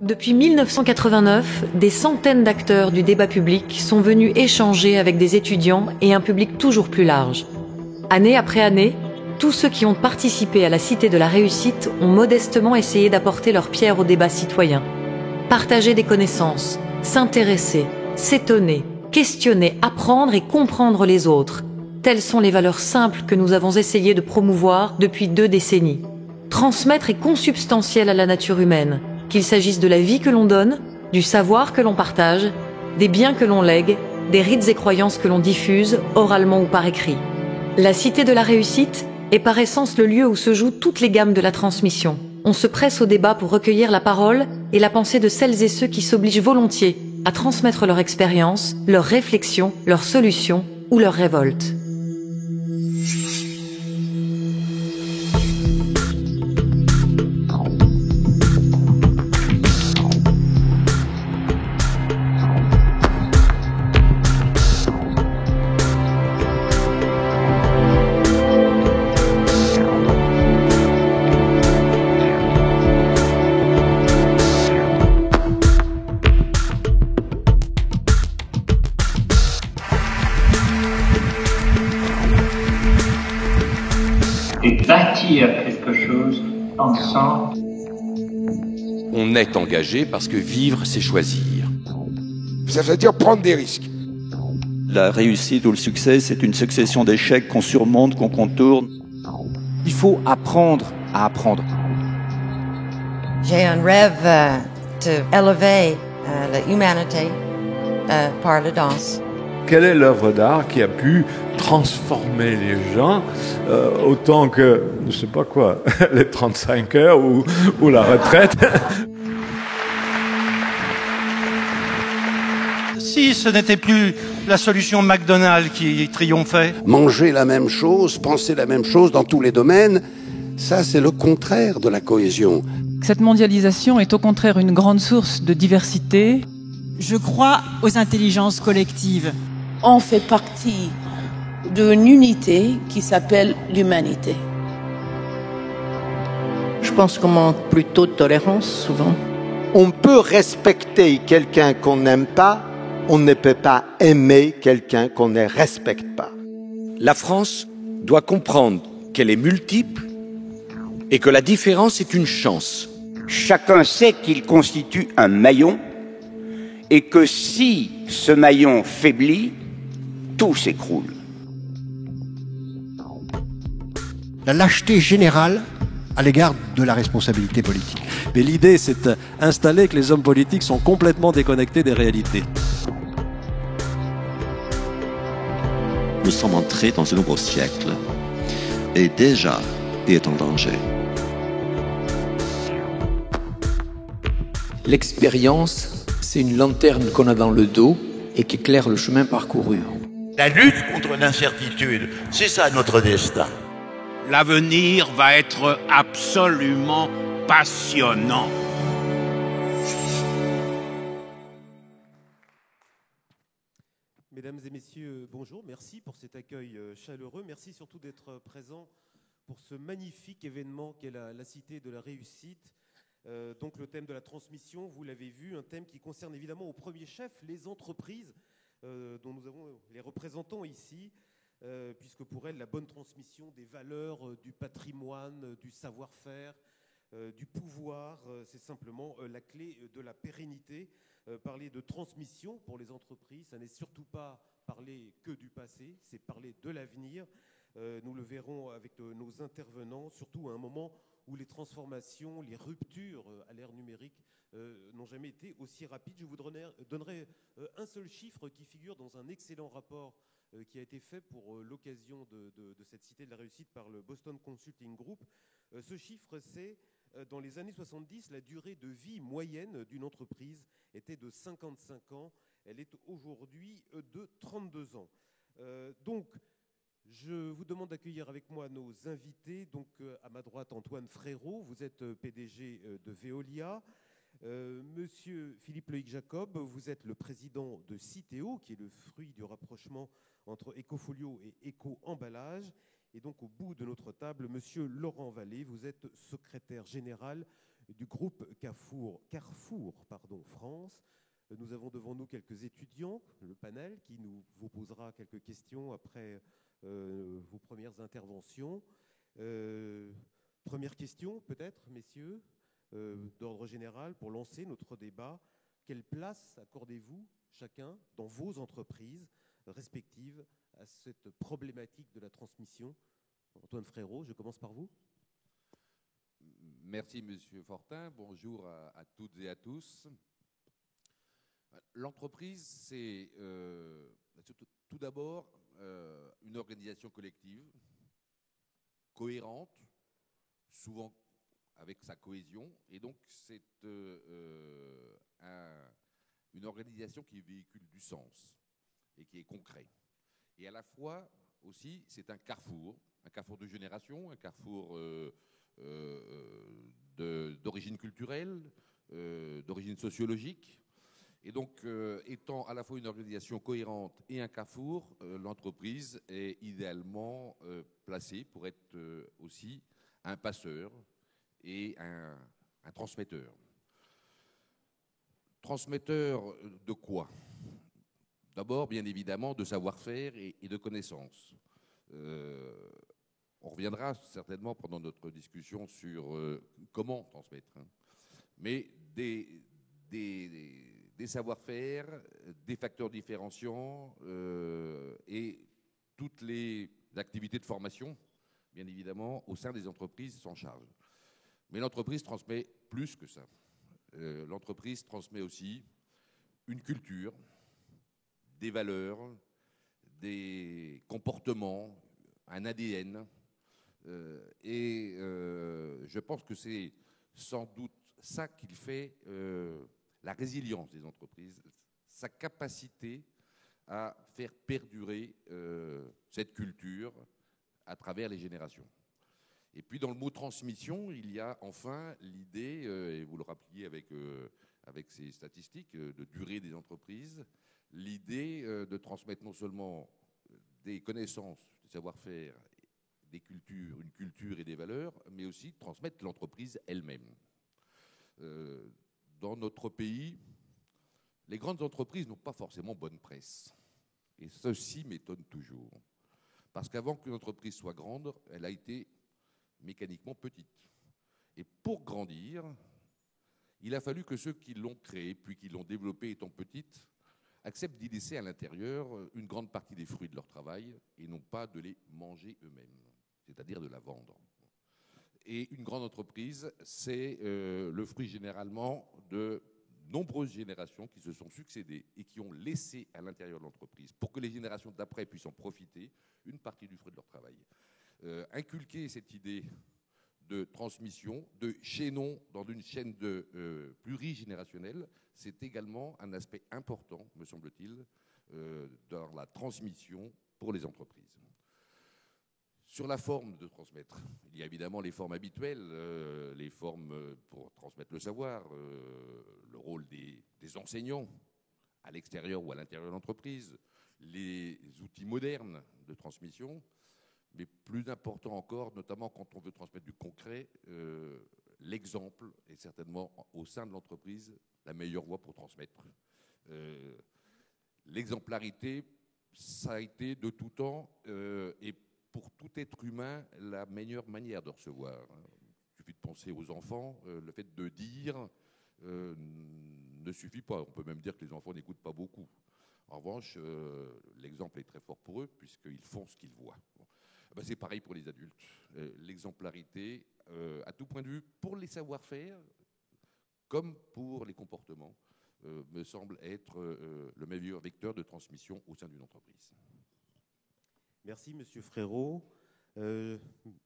Depuis 1989, des centaines d'acteurs du débat public sont venus échanger avec des étudiants et un public toujours plus large. Année après année, tous ceux qui ont participé à la Cité de la Réussite ont modestement essayé d'apporter leur pierre au débat citoyen. Partager des connaissances, s'intéresser, s'étonner, questionner, apprendre et comprendre les autres. Telles sont les valeurs simples que nous avons essayé de promouvoir depuis 2 décennies. Transmettre est consubstantiel à la nature humaine, qu'il s'agisse de la vie que l'on donne, du savoir que l'on partage, des biens que l'on lègue, des rites et croyances que l'on diffuse, oralement ou par écrit. La Cité de la Réussite est par essence le lieu où se jouent toutes les gammes de la transmission. On se presse au débat pour recueillir la parole et la pensée de celles et ceux qui s'obligent volontiers à transmettre leur expérience, leurs réflexions, leurs solutions ou leurs révoltes. Et bâtir quelque chose ensemble. On est engagé parce que vivre, c'est choisir. Ça veut dire prendre des risques. La réussite ou le succès, c'est une succession d'échecs qu'on surmonte, qu'on contourne. Il faut apprendre à apprendre. J'ai un rêve d'élever l'humanité par la danse. Quelle est l'œuvre d'art qui a pu transformer les gens autant que, je ne sais pas quoi, les 35 heures ou la retraite? Si ce n'était plus la solution McDonald's qui triomphait. Manger la même chose, penser la même chose dans tous les domaines, ça c'est le contraire de la cohésion. Cette mondialisation est au contraire une grande source de diversité. Je crois aux intelligences collectives. On fait partie d'une unité qui s'appelle l'humanité. Je pense qu'on manque plutôt de tolérance, souvent. On peut respecter quelqu'un qu'on n'aime pas, on ne peut pas aimer quelqu'un qu'on ne respecte pas. La France doit comprendre qu'elle est multiple et que la différence est une chance. Chacun sait qu'il constitue un maillon et que si ce maillon faiblit, tout s'écroule. La lâcheté générale à l'égard de la responsabilité politique. Mais l'idée, c'est d'installer que les hommes politiques sont complètement déconnectés des réalités. Nous sommes entrés dans un nouveau siècle et déjà, il est en danger. L'expérience, c'est une lanterne qu'on a dans le dos et qui éclaire le chemin parcouru. La lutte contre l'incertitude, c'est ça notre destin. L'avenir va être absolument passionnant. Mesdames et messieurs, bonjour. Merci pour cet accueil chaleureux. Merci surtout d'être présents pour ce magnifique événement qu'est la Cité de la Réussite. Donc le thème de la transmission, vous l'avez vu, un thème qui concerne évidemment au premier chef les entreprises dont nous avons les représentants ici, puisque pour elles, la bonne transmission des valeurs, du patrimoine, du savoir-faire, du pouvoir, c'est simplement la clé de la pérennité. Parler de transmission pour les entreprises, ça n'est surtout pas parler que du passé, c'est parler de l'avenir. Nous le verrons avec nos intervenants, surtout à un moment où les transformations, les ruptures à l'ère numérique n'ont jamais été aussi rapides. Je vous donnerai un seul chiffre qui figure dans un excellent rapport qui a été fait pour l'occasion de cette Cité de la Réussite par le Boston Consulting Group. Ce chiffre, c'est dans les années 70, la durée de vie moyenne d'une entreprise était de 55 ans. Elle est aujourd'hui de 32 ans. Donc, je vous demande d'accueillir avec moi nos invités. Donc, à ma droite, Antoine Frérot, vous êtes PDG de Veolia. Monsieur Philippe Loïc Jacob, vous êtes le président de Citeo, qui est le fruit du rapprochement entre Ecofolio et Eco-Emballage. Et donc, au bout de notre table, monsieur Laurent Vallée, vous êtes secrétaire général du groupe Carrefour France. Nous avons devant nous quelques étudiants, le panel, qui vous posera quelques questions après vos premières interventions. Première question, peut-être, messieurs, d'ordre général, pour lancer notre débat. Quelle place accordez-vous chacun dans vos entreprises respectives à cette problématique de la transmission? Antoine Frérot, je commence par vous. Merci, Monsieur Fortin. Bonjour à toutes et à tous. L'entreprise, c'est tout d'abord une organisation collective, cohérente, souvent avec sa cohésion, et donc c'est une organisation qui véhicule du sens et qui est concret. Et à la fois aussi, c'est un carrefour de génération, un carrefour d'origine culturelle, d'origine sociologique. Et donc, étant à la fois une organisation cohérente et un carrefour, l'entreprise est idéalement placée pour être aussi un passeur et un transmetteur. Transmetteur de quoi? D'abord, bien évidemment, de savoir-faire et de connaissances. On reviendra certainement pendant notre discussion sur comment transmettre. Hein. Mais des savoir-faire, des facteurs différenciants et toutes les activités de formation, bien évidemment, au sein des entreprises s'en chargent. Mais l'entreprise transmet plus que ça. L'entreprise transmet aussi une culture, des valeurs, des comportements, un ADN. Je pense que c'est sans doute ça qui fait la résilience des entreprises, sa capacité à faire perdurer cette culture à travers les générations. Et puis dans le mot transmission, il y a enfin l'idée, et vous le rappeliez avec ces statistiques de durée des entreprises, l'idée de transmettre non seulement des connaissances, des savoir-faire, des cultures, une culture et des valeurs, mais aussi de transmettre l'entreprise elle-même. Dans notre pays, les grandes entreprises n'ont pas forcément bonne presse. Et ceci m'étonne toujours. Parce qu'avant qu'une entreprise soit grande, elle a été mécaniquement petite. Et pour grandir, il a fallu que ceux qui l'ont créée, puis qui l'ont développée étant petite, acceptent d'y laisser à l'intérieur une grande partie des fruits de leur travail et non pas de les manger eux-mêmes, c'est-à-dire de la vendre. Et une grande entreprise, c'est le fruit généralement de nombreuses générations qui se sont succédées et qui ont laissé à l'intérieur de l'entreprise, pour que les générations d'après puissent en profiter, une partie du fruit de leur travail. Inculquer cette idée de transmission, de chaînon dans une chaîne plurigénérationnelle, c'est également un aspect important, me semble-t-il, dans la transmission pour les entreprises. Sur la forme de transmettre, il y a évidemment les formes habituelles, les formes pour transmettre le savoir, le rôle des enseignants à l'extérieur ou à l'intérieur de l'entreprise, les outils modernes de transmission, mais plus important encore, notamment quand on veut transmettre du concret, l'exemple est certainement au sein de l'entreprise la meilleure voie pour transmettre. L'exemplarité, ça a été de tout temps et pour tout être humain la meilleure manière de recevoir. Il suffit de penser aux enfants, le fait de dire ne suffit pas. On peut même dire que les enfants n'écoutent pas beaucoup. En revanche, l'exemple est très fort pour eux puisqu'ils font ce qu'ils voient. Bon. Ben, c'est pareil pour les adultes. L'exemplarité, à tout point de vue, pour les savoir-faire comme pour les comportements, me semble être le meilleur vecteur de transmission au sein d'une entreprise. Merci, Monsieur Frérot.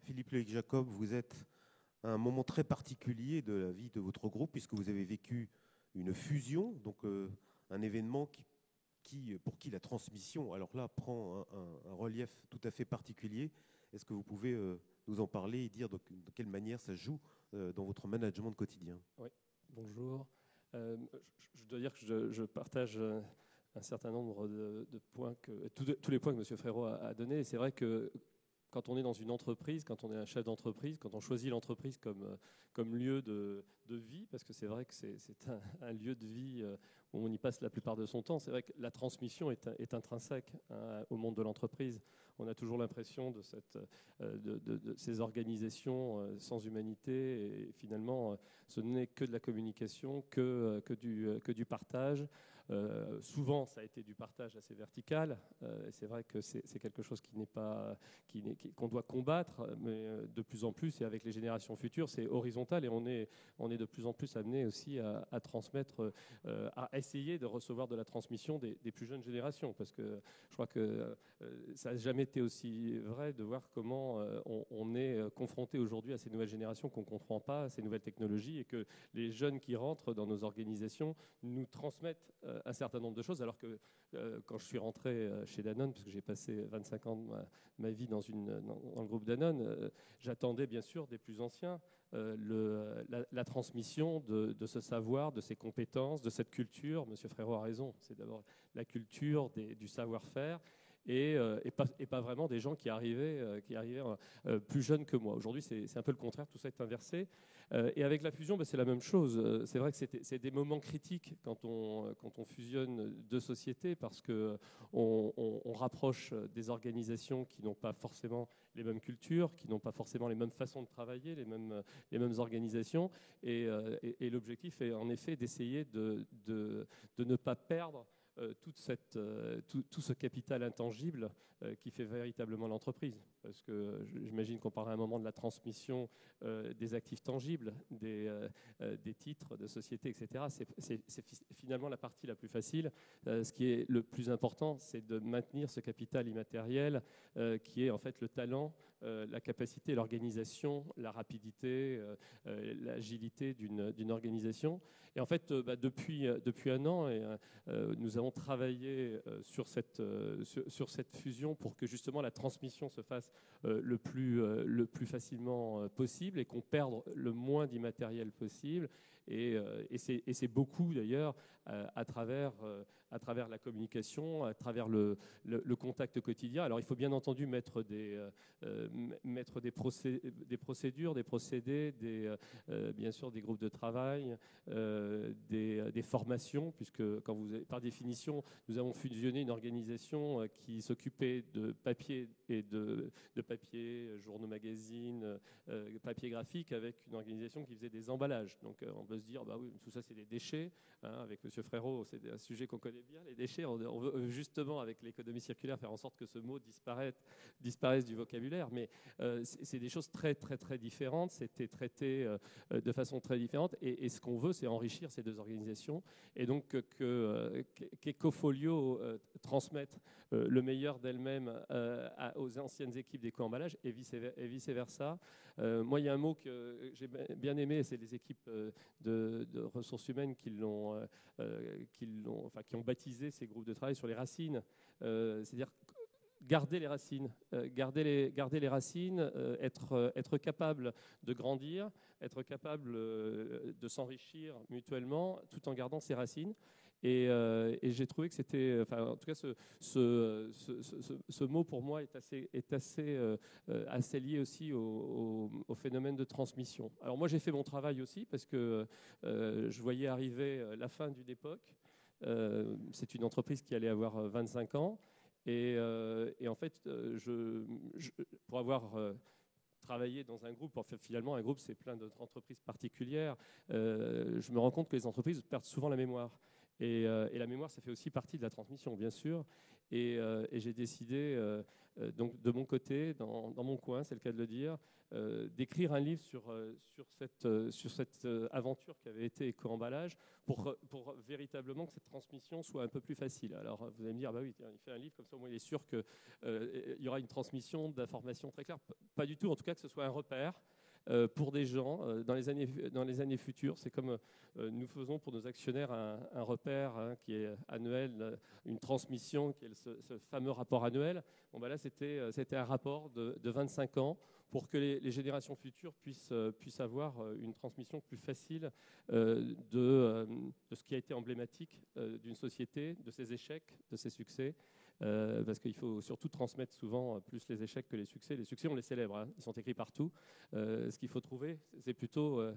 Philippe Loïc-Jacob, vous êtes à un moment très particulier de la vie de votre groupe puisque vous avez vécu une fusion, donc un événement pour qui la transmission, alors là, prend un relief tout à fait particulier. Est-ce que vous pouvez nous en parler et dire de quelle manière ça joue dans votre management quotidien? Oui, bonjour. Je dois dire que je partage un certain nombre de points, tous les points que M. Frérot a donnés. Et c'est vrai que quand on est dans une entreprise, quand on est un chef d'entreprise, quand on choisit l'entreprise comme lieu de vie, parce que c'est vrai que c'est un lieu de vie où on y passe la plupart de son temps, c'est vrai que la transmission est intrinsèque au monde de l'entreprise. On a toujours l'impression de ces organisations sans humanité, et finalement, ce n'est que de la communication, que du partage. Souvent, ça a été du partage assez vertical. C'est vrai que c'est quelque chose qu'on doit combattre, mais de plus en plus, et avec les générations futures, c'est horizontal, et on est de plus en plus amené aussi à transmettre, à essayer de recevoir de la transmission des plus jeunes générations, parce que je crois que ça n'a jamais été aussi vrai de voir comment on est confronté aujourd'hui à ces nouvelles générations qu'on ne comprend pas, à ces nouvelles technologies, et que les jeunes qui rentrent dans nos organisations nous transmettent un certain nombre de choses, alors que quand je suis rentré chez Danone, parce que j'ai passé 25 ans de ma vie dans le groupe Danone, j'attendais bien sûr des plus anciens la transmission de ce savoir, de ces compétences, de cette culture. Monsieur Frérot a raison, c'est d'abord la culture du savoir-faire, et pas vraiment des gens qui arrivaient plus jeunes que moi. Aujourd'hui, c'est un peu le contraire, tout ça est inversé. Et avec la fusion, c'est la même chose. C'est vrai que c'est des moments critiques quand on fusionne deux sociétés, parce qu'on rapproche des organisations qui n'ont pas forcément les mêmes cultures, qui n'ont pas forcément les mêmes façons de travailler, les mêmes organisations. Et l'objectif est en effet d'essayer de ne pas perdre tout ce capital intangible qui fait véritablement l'entreprise. Parce que j'imagine qu'on parle à un moment de la transmission des actifs tangibles, des titres de société, etc. C'est finalement la partie la plus facile. Ce qui est le plus important, c'est de maintenir ce capital immatériel qui est en fait le talent, la capacité, l'organisation, la rapidité, l'agilité d'une organisation. Et en fait, depuis un an, nous avons travaillé sur cette fusion pour que justement la transmission se fasse le plus facilement possible, et qu'on perde le moins d'immatériel possible. Et c'est beaucoup d'ailleurs à travers la communication, à travers le contact quotidien. Alors il faut bien entendu mettre des procédures, des procédés, bien sûr des groupes de travail, des formations, puisque par définition, nous avons fusionné une organisation qui s'occupait de papier et de papier, journaux, magazines, papier graphique, avec une organisation qui faisait des emballages. Donc on peut se dire, bah oui, tout ça c'est des déchets. Avec Monsieur Frérot, c'est un sujet qu'on connaît bien, les déchets. On veut justement, avec l'économie circulaire, faire en sorte que ce mot disparaisse du vocabulaire. Mais c'est des choses très, très, très différentes. C'était traité de façon très différente. Et ce qu'on veut, c'est enrichir ces deux organisations. Et donc qu'Ecofolio transmette le meilleur d'elle-même aux anciennes équipes d'Eco-emballage, et vice-versa. Moi, il y a un mot que j'ai bien aimé, c'est les équipes de ressources humaines qui ont baptisé ces groupes de travail sur les racines. C'est-à-dire garder les racines, garder les racines, être capable de grandir, être capable de s'enrichir mutuellement tout en gardant ses racines. Et j'ai trouvé que c'était, en tout cas, ce mot pour moi est assez lié aussi au phénomène de transmission. Alors moi, j'ai fait mon travail aussi, parce que je voyais arriver la fin d'une époque. C'est une entreprise qui allait avoir 25 ans. Et en fait, pour avoir travaillé dans un groupe, finalement, un groupe, c'est plein d'autres entreprises particulières, je me rends compte que les entreprises perdent souvent la mémoire. Et la mémoire, ça fait aussi partie de la transmission, bien sûr. Et j'ai décidé, donc de mon côté, dans mon coin, c'est le cas de le dire, d'écrire un livre sur cette aventure qui avait été Eco-emballage, pour véritablement que cette transmission soit un peu plus facile. Alors vous allez me dire, bah oui, tiens, il fait un livre, comme ça au moins il est sûr qu'il y aura une transmission d'informations très claire. Pas du tout, en tout cas que ce soit un repère pour des gens dans les années futures. C'est comme nous faisons pour nos actionnaires un repère qui est annuel, une transmission qui est ce fameux rapport annuel. Bon, là, c'était un rapport de 25 ans pour que les générations futures puissent avoir une transmission plus facile de ce qui a été emblématique d'une société, de ses échecs, de ses succès. parce qu'il faut surtout transmettre souvent plus les échecs que les succès. Les succès, on les célèbre, hein, ils sont écrits partout. Ce qu'il faut trouver, c'est plutôt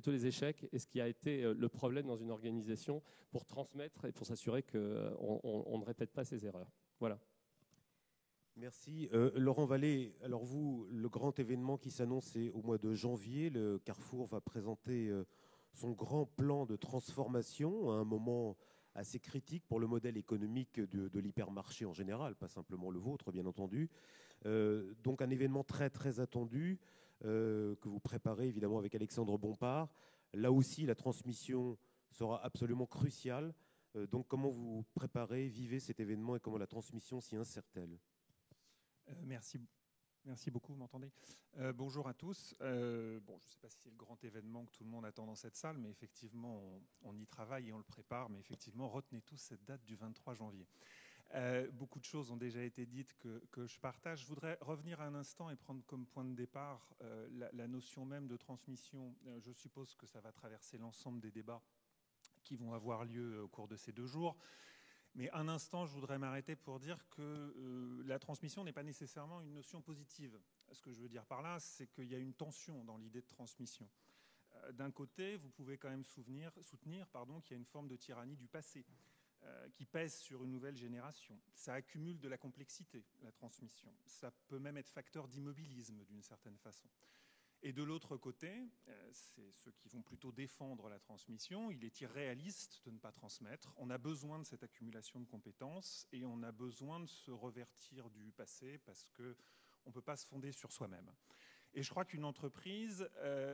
les échecs et ce qui a été le problème dans une organisation pour transmettre et pour s'assurer qu'on ne répète pas ces erreurs. Voilà. Merci. Laurent Vallée, alors vous, le grand événement qui s'annonce, c'est au mois de janvier. Le Carrefour va présenter son grand plan de transformation à un moment assez critique pour le modèle économique de l'hypermarché en général, pas simplement le vôtre, bien entendu. Donc un événement très, très attendu que vous préparez évidemment avec Alexandre Bompard. Là aussi, la transmission sera absolument cruciale. Donc comment vous préparez, vivez cet événement et comment la transmission s'y insère-t-elle ? Merci beaucoup, vous m'entendez ? Bonjour à tous. Je ne sais pas si c'est le grand événement que tout le monde attend dans cette salle, mais effectivement, on y travaille et on le prépare. Mais effectivement, retenez tous cette date du 23 janvier. Beaucoup de choses ont déjà été dites que je partage. Je voudrais revenir un instant et prendre comme point de départ la notion même de transmission. Je suppose que ça va traverser l'ensemble des débats qui vont avoir lieu au cours de ces 2 jours. Mais un instant, je voudrais m'arrêter pour dire que la transmission n'est pas nécessairement une notion positive. Ce que je veux dire par là, c'est qu'il y a une tension dans l'idée de transmission. D'un côté, vous pouvez quand même soutenir qu'il y a une forme de tyrannie du passé qui pèse sur une nouvelle génération. Ça accumule de la complexité, la transmission. Ça peut même être facteur d'immobilisme d'une certaine façon. Et de l'autre côté, c'est ceux qui vont plutôt défendre la transmission. Il est irréaliste de ne pas transmettre. On a besoin de cette accumulation de compétences et on a besoin de se revertir du passé parce qu'on ne peut pas se fonder sur soi-même. Et je crois qu'une entreprise,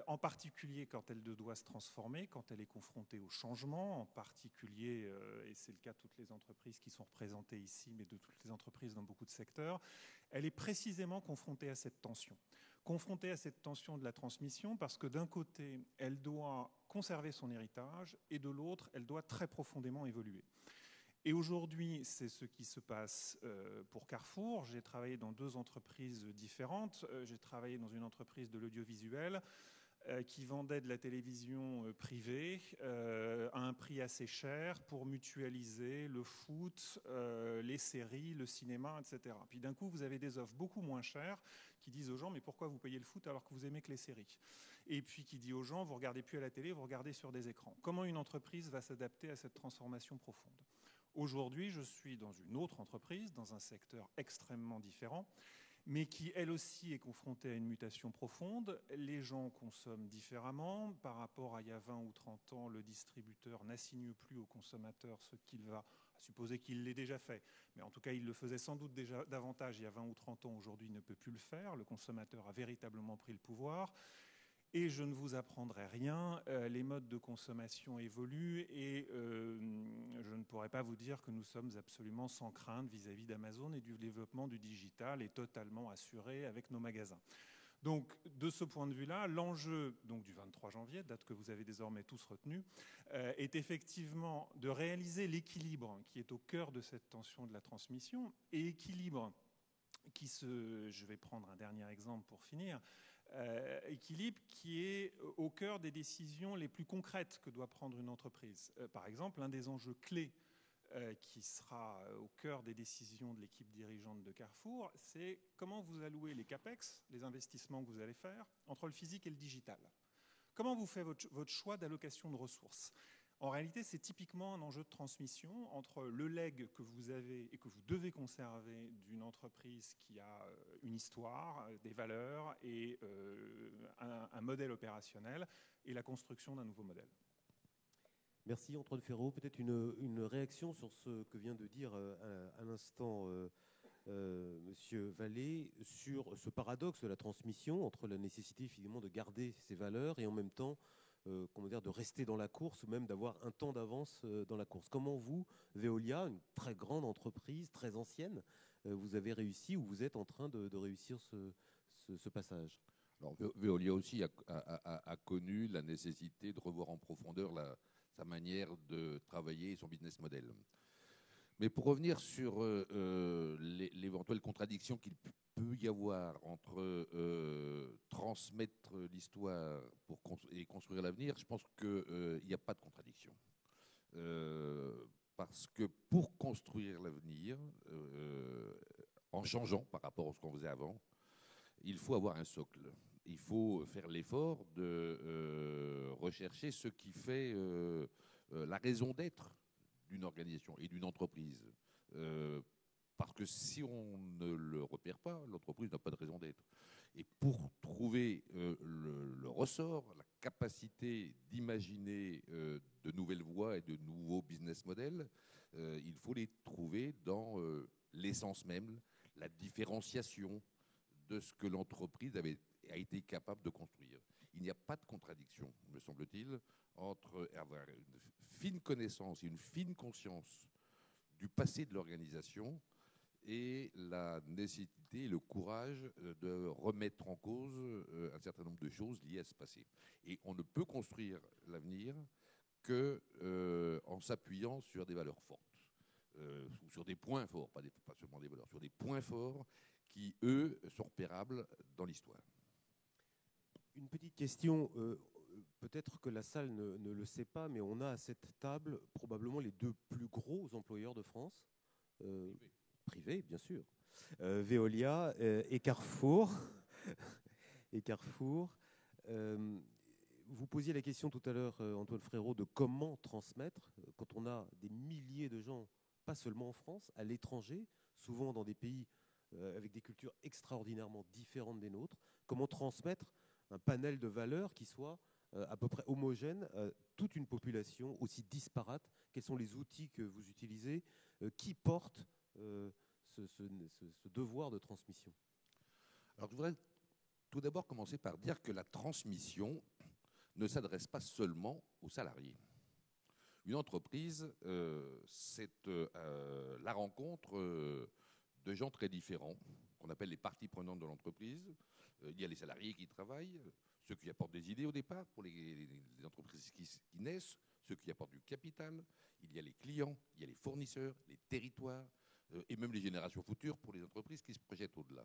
en particulier quand elle doit se transformer, quand elle est confrontée au changement, en particulier, et c'est le cas de toutes les entreprises qui sont représentées ici, mais de toutes les entreprises dans beaucoup de secteurs, elle est précisément confrontée à cette tension. Confrontée à cette tension de la transmission parce que d'un côté, elle doit conserver son héritage et de l'autre, elle doit très profondément évoluer. Et aujourd'hui, c'est ce qui se passe pour Carrefour. J'ai travaillé dans 2 entreprises différentes. J'ai travaillé dans une entreprise de l'audiovisuel qui vendait de la télévision privée à un prix assez cher pour mutualiser le foot, les séries, le cinéma, etc. Puis d'un coup, vous avez des offres beaucoup moins chères qui disent aux gens « mais pourquoi vous payez le foot alors que vous aimez que les séries ?» Et puis qui dit aux gens « vous ne regardez plus à la télé, vous regardez sur des écrans ». Comment une entreprise va s'adapter à cette transformation profonde ? Aujourd'hui, je suis dans une autre entreprise, dans un secteur extrêmement différent, mais qui, elle aussi, est confrontée à une mutation profonde. Les gens consomment différemment. Par rapport à il y a 20 ou 30 ans, le distributeur n'assigne plus au consommateur ce qu'il va, à supposer qu'il l'ait déjà fait. Mais en tout cas, il le faisait sans doute déjà davantage il y a 20 ou 30 ans. Aujourd'hui, il ne peut plus le faire. Le consommateur a véritablement pris le pouvoir. Et je ne vous apprendrai rien, les modes de consommation évoluent et je ne pourrais pas vous dire que nous sommes absolument sans crainte vis-à-vis d'Amazon et du développement du digital est totalement assuré avec nos magasins. Donc, de ce point de vue-là, l'enjeu du 23 janvier, date que vous avez désormais tous retenue, est effectivement de réaliser l'équilibre qui est au cœur de cette tension de la transmission et équilibre qui je vais prendre un dernier exemple pour finir, équilibre qui est au cœur des décisions les plus concrètes que doit prendre une entreprise. Par exemple, l'un des enjeux clés qui sera au cœur des décisions de l'équipe dirigeante de Carrefour, c'est comment vous allouez les CAPEX, les investissements que vous allez faire, entre le physique et le digital. Comment vous faites votre choix d'allocation de ressources ? En réalité, c'est typiquement un enjeu de transmission entre le legs que vous avez et que vous devez conserver d'une entreprise qui a une histoire, des valeurs et un modèle opérationnel et la construction d'un nouveau modèle. Merci Antoine Ferraud. Peut-être une réaction sur ce que vient de dire à l'instant Monsieur Vallée sur ce paradoxe de la transmission entre la nécessité finalement de garder ses valeurs et en même temps de rester dans la course ou même d'avoir un temps d'avance dans la course. Comment vous, Veolia, une très grande entreprise, très ancienne, vous avez réussi ou vous êtes en train de réussir ce passage ? Alors, Veolia aussi a connu la nécessité de revoir en profondeur sa manière de travailler et son business model. Mais pour revenir sur l'éventuelle contradiction qu'il peut y avoir entre transmettre l'histoire et construire l'avenir, je pense qu'il n'y a pas de contradiction. Parce que pour construire l'avenir, en changeant par rapport à ce qu'on faisait avant, il faut avoir un socle. Il faut faire l'effort de rechercher ce qui fait la raison d'être d'une organisation et d'une entreprise. Parce que si on ne le repère pas, l'entreprise n'a pas de raison d'être. Et pour trouver le ressort, la capacité d'imaginer de nouvelles voies et de nouveaux business models, il faut les trouver dans l'essence même, la différenciation de ce que l'entreprise a été capable de construire. Il n'y a pas de contradiction, me semble-t-il, entre avoir une fine connaissance et une fine conscience du passé de l'organisation et la nécessité et le courage de remettre en cause un certain nombre de choses liées à ce passé. Et on ne peut construire l'avenir qu'en s'appuyant sur des valeurs fortes, ou sur des points forts, pas seulement des valeurs, sur des points forts qui, eux, sont repérables dans l'histoire. Une petite question, peut-être que la salle ne le sait pas, mais on a à cette table probablement les deux plus gros employeurs de France. Privé, bien sûr. Veolia et Carrefour. Et Carrefour. Vous posiez la question tout à l'heure, Antoine Frérot, de comment transmettre quand on a des milliers de gens, pas seulement en France, à l'étranger, souvent dans des pays avec des cultures extraordinairement différentes des nôtres, comment transmettre un panel de valeurs qui soit à peu près homogène à toute une population aussi disparate. Quels sont les outils que vous utilisez qui portent ce devoir de transmission? Alors, je voudrais tout d'abord commencer par dire que la transmission ne s'adresse pas seulement aux salariés. Une entreprise, c'est la rencontre de gens très différents, qu'on appelle les parties prenantes de l'entreprise. Il y a les salariés qui travaillent, ceux qui apportent des idées au départ pour les entreprises qui naissent, ceux qui apportent du capital, il y a les clients, il y a les fournisseurs, les territoires, et même les générations futures pour les entreprises qui se projettent au-delà.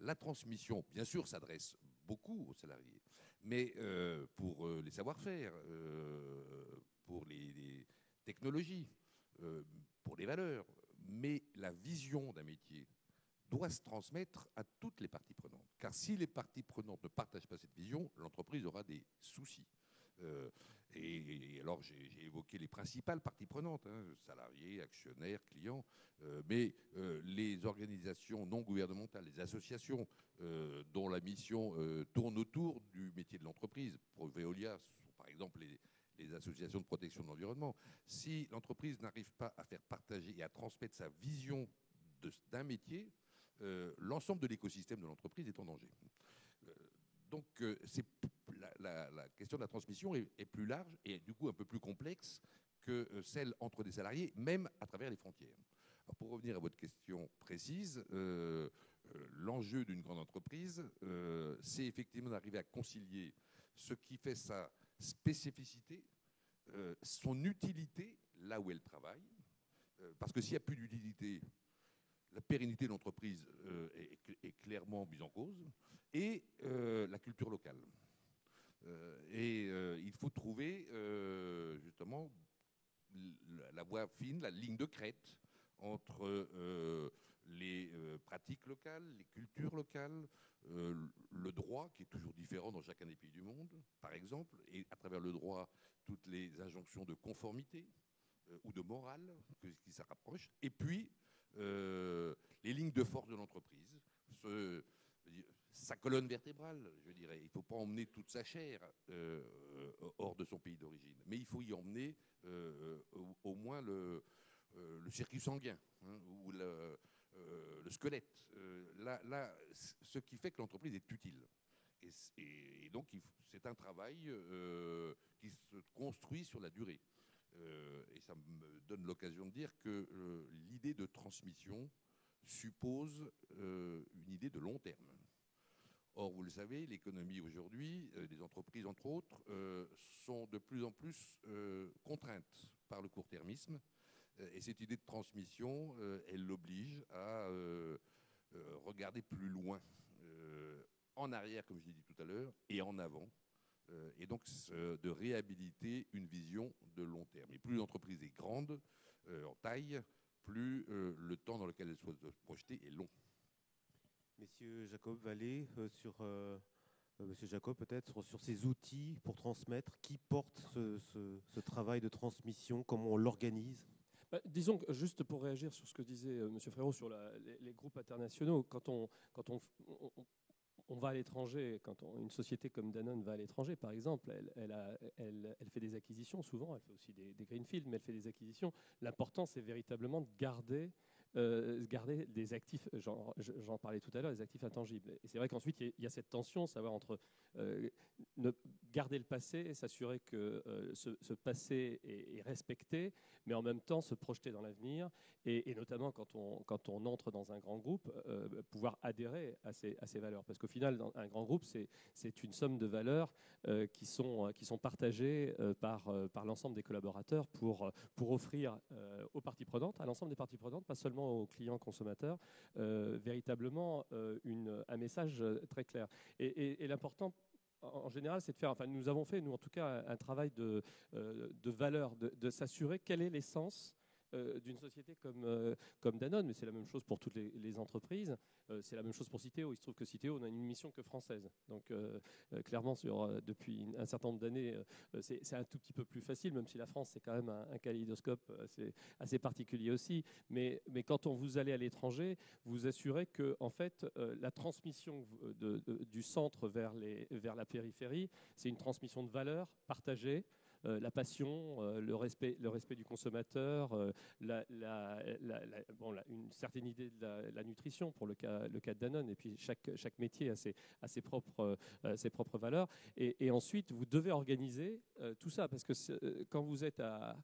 La transmission, bien sûr, s'adresse beaucoup aux salariés, mais pour les savoir-faire, pour les technologies, pour les valeurs, mais la vision d'un métier doit se transmettre à toutes les parties prenantes. Car si les parties prenantes ne partagent pas cette vision, l'entreprise aura des soucis. Et alors, j'ai évoqué les principales parties prenantes, salariés, actionnaires, clients, mais les organisations non gouvernementales, les associations dont la mission tourne autour du métier de l'entreprise. Pour Veolia, ce sont par exemple les associations de protection de l'environnement. Si l'entreprise n'arrive pas à faire partager et à transmettre sa vision d'un métier, l'ensemble de l'écosystème de l'entreprise est en danger. Donc, la question de la transmission est plus large et du coup un peu plus complexe que celle entre des salariés, même à travers les frontières. Alors, pour revenir à votre question précise, l'enjeu d'une grande entreprise, c'est effectivement d'arriver à concilier ce qui fait sa spécificité, son utilité là où elle travaille, parce que s'il n'y a plus d'utilité, la pérennité de l'entreprise est clairement mise en cause, et la culture locale. Il faut trouver justement la voie fine, la ligne de crête entre les pratiques locales, les cultures locales, le droit qui est toujours différent dans chacun des pays du monde, par exemple, et à travers le droit, toutes les injonctions de conformité ou de morale qui s'en rapprochent, et puis les lignes de force de l'entreprise, sa colonne vertébrale, je dirais. Il ne faut pas emmener toute sa chair hors de son pays d'origine, mais il faut y emmener au moins le circuit sanguin, ou le squelette. Là, ce qui fait que l'entreprise est utile. Et donc, c'est un travail qui se construit sur la durée. Et ça me donne l'occasion de dire que l'idée de transmission suppose une idée de long terme. Or, vous le savez, l'économie aujourd'hui, les entreprises entre autres, sont de plus en plus contraintes par le court-termisme. Et cette idée de transmission, elle l'oblige à regarder plus loin, en arrière, comme je l'ai dit tout à l'heure, et en avant, et donc de réhabiliter une vision de long terme. Et plus l'entreprise est grande en taille, plus le temps dans lequel elle soit projetée est long. Messieurs Jacob, Vallée, Monsieur Jacob, peut-être sur ces outils pour transmettre, qui porte ce travail de transmission, comment on l'organise? Disons que, juste pour réagir sur ce que disait M. Frérot sur les groupes internationaux, quand on va à l'étranger, quand une société comme Danone va à l'étranger, par exemple, elle fait des acquisitions souvent, elle fait aussi des greenfields, mais elle fait des acquisitions. L'important, c'est véritablement de garder des actifs, j'en parlais tout à l'heure, des actifs intangibles. Et c'est vrai qu'ensuite, il y a cette tension, savoir entre garder le passé et s'assurer que ce passé est respecté, mais en même temps se projeter dans l'avenir, et notamment quand on entre dans un grand groupe, pouvoir adhérer à ces valeurs. Parce qu'au final, dans un grand groupe, c'est une somme de valeurs qui sont partagées par l'ensemble des collaborateurs pour offrir aux parties prenantes, à l'ensemble des parties prenantes, pas seulement aux clients consommateurs, véritablement un message très clair. Et l'important, en général, c'est de faire, enfin nous avons fait, nous en tout cas, un travail de valeur, de s'assurer quelle est l'essence d'une société comme Danone, mais c'est la même chose pour toutes les entreprises, c'est la même chose pour Citeo. Il se trouve que Citeo, on a une mission que française. Donc clairement, depuis un certain nombre d'années, c'est un tout petit peu plus facile, même si la France, c'est quand même un kaléidoscope assez particulier aussi. Mais quand vous allez à l'étranger, vous assurez que en fait, la transmission du centre vers la périphérie, c'est une transmission de valeurs partagées, la passion, le respect du consommateur, une certaine idée de la nutrition pour le cas de Danone, et puis chaque métier a ses propres valeurs. Et ensuite, vous devez organiser tout ça, parce que quand vous êtes à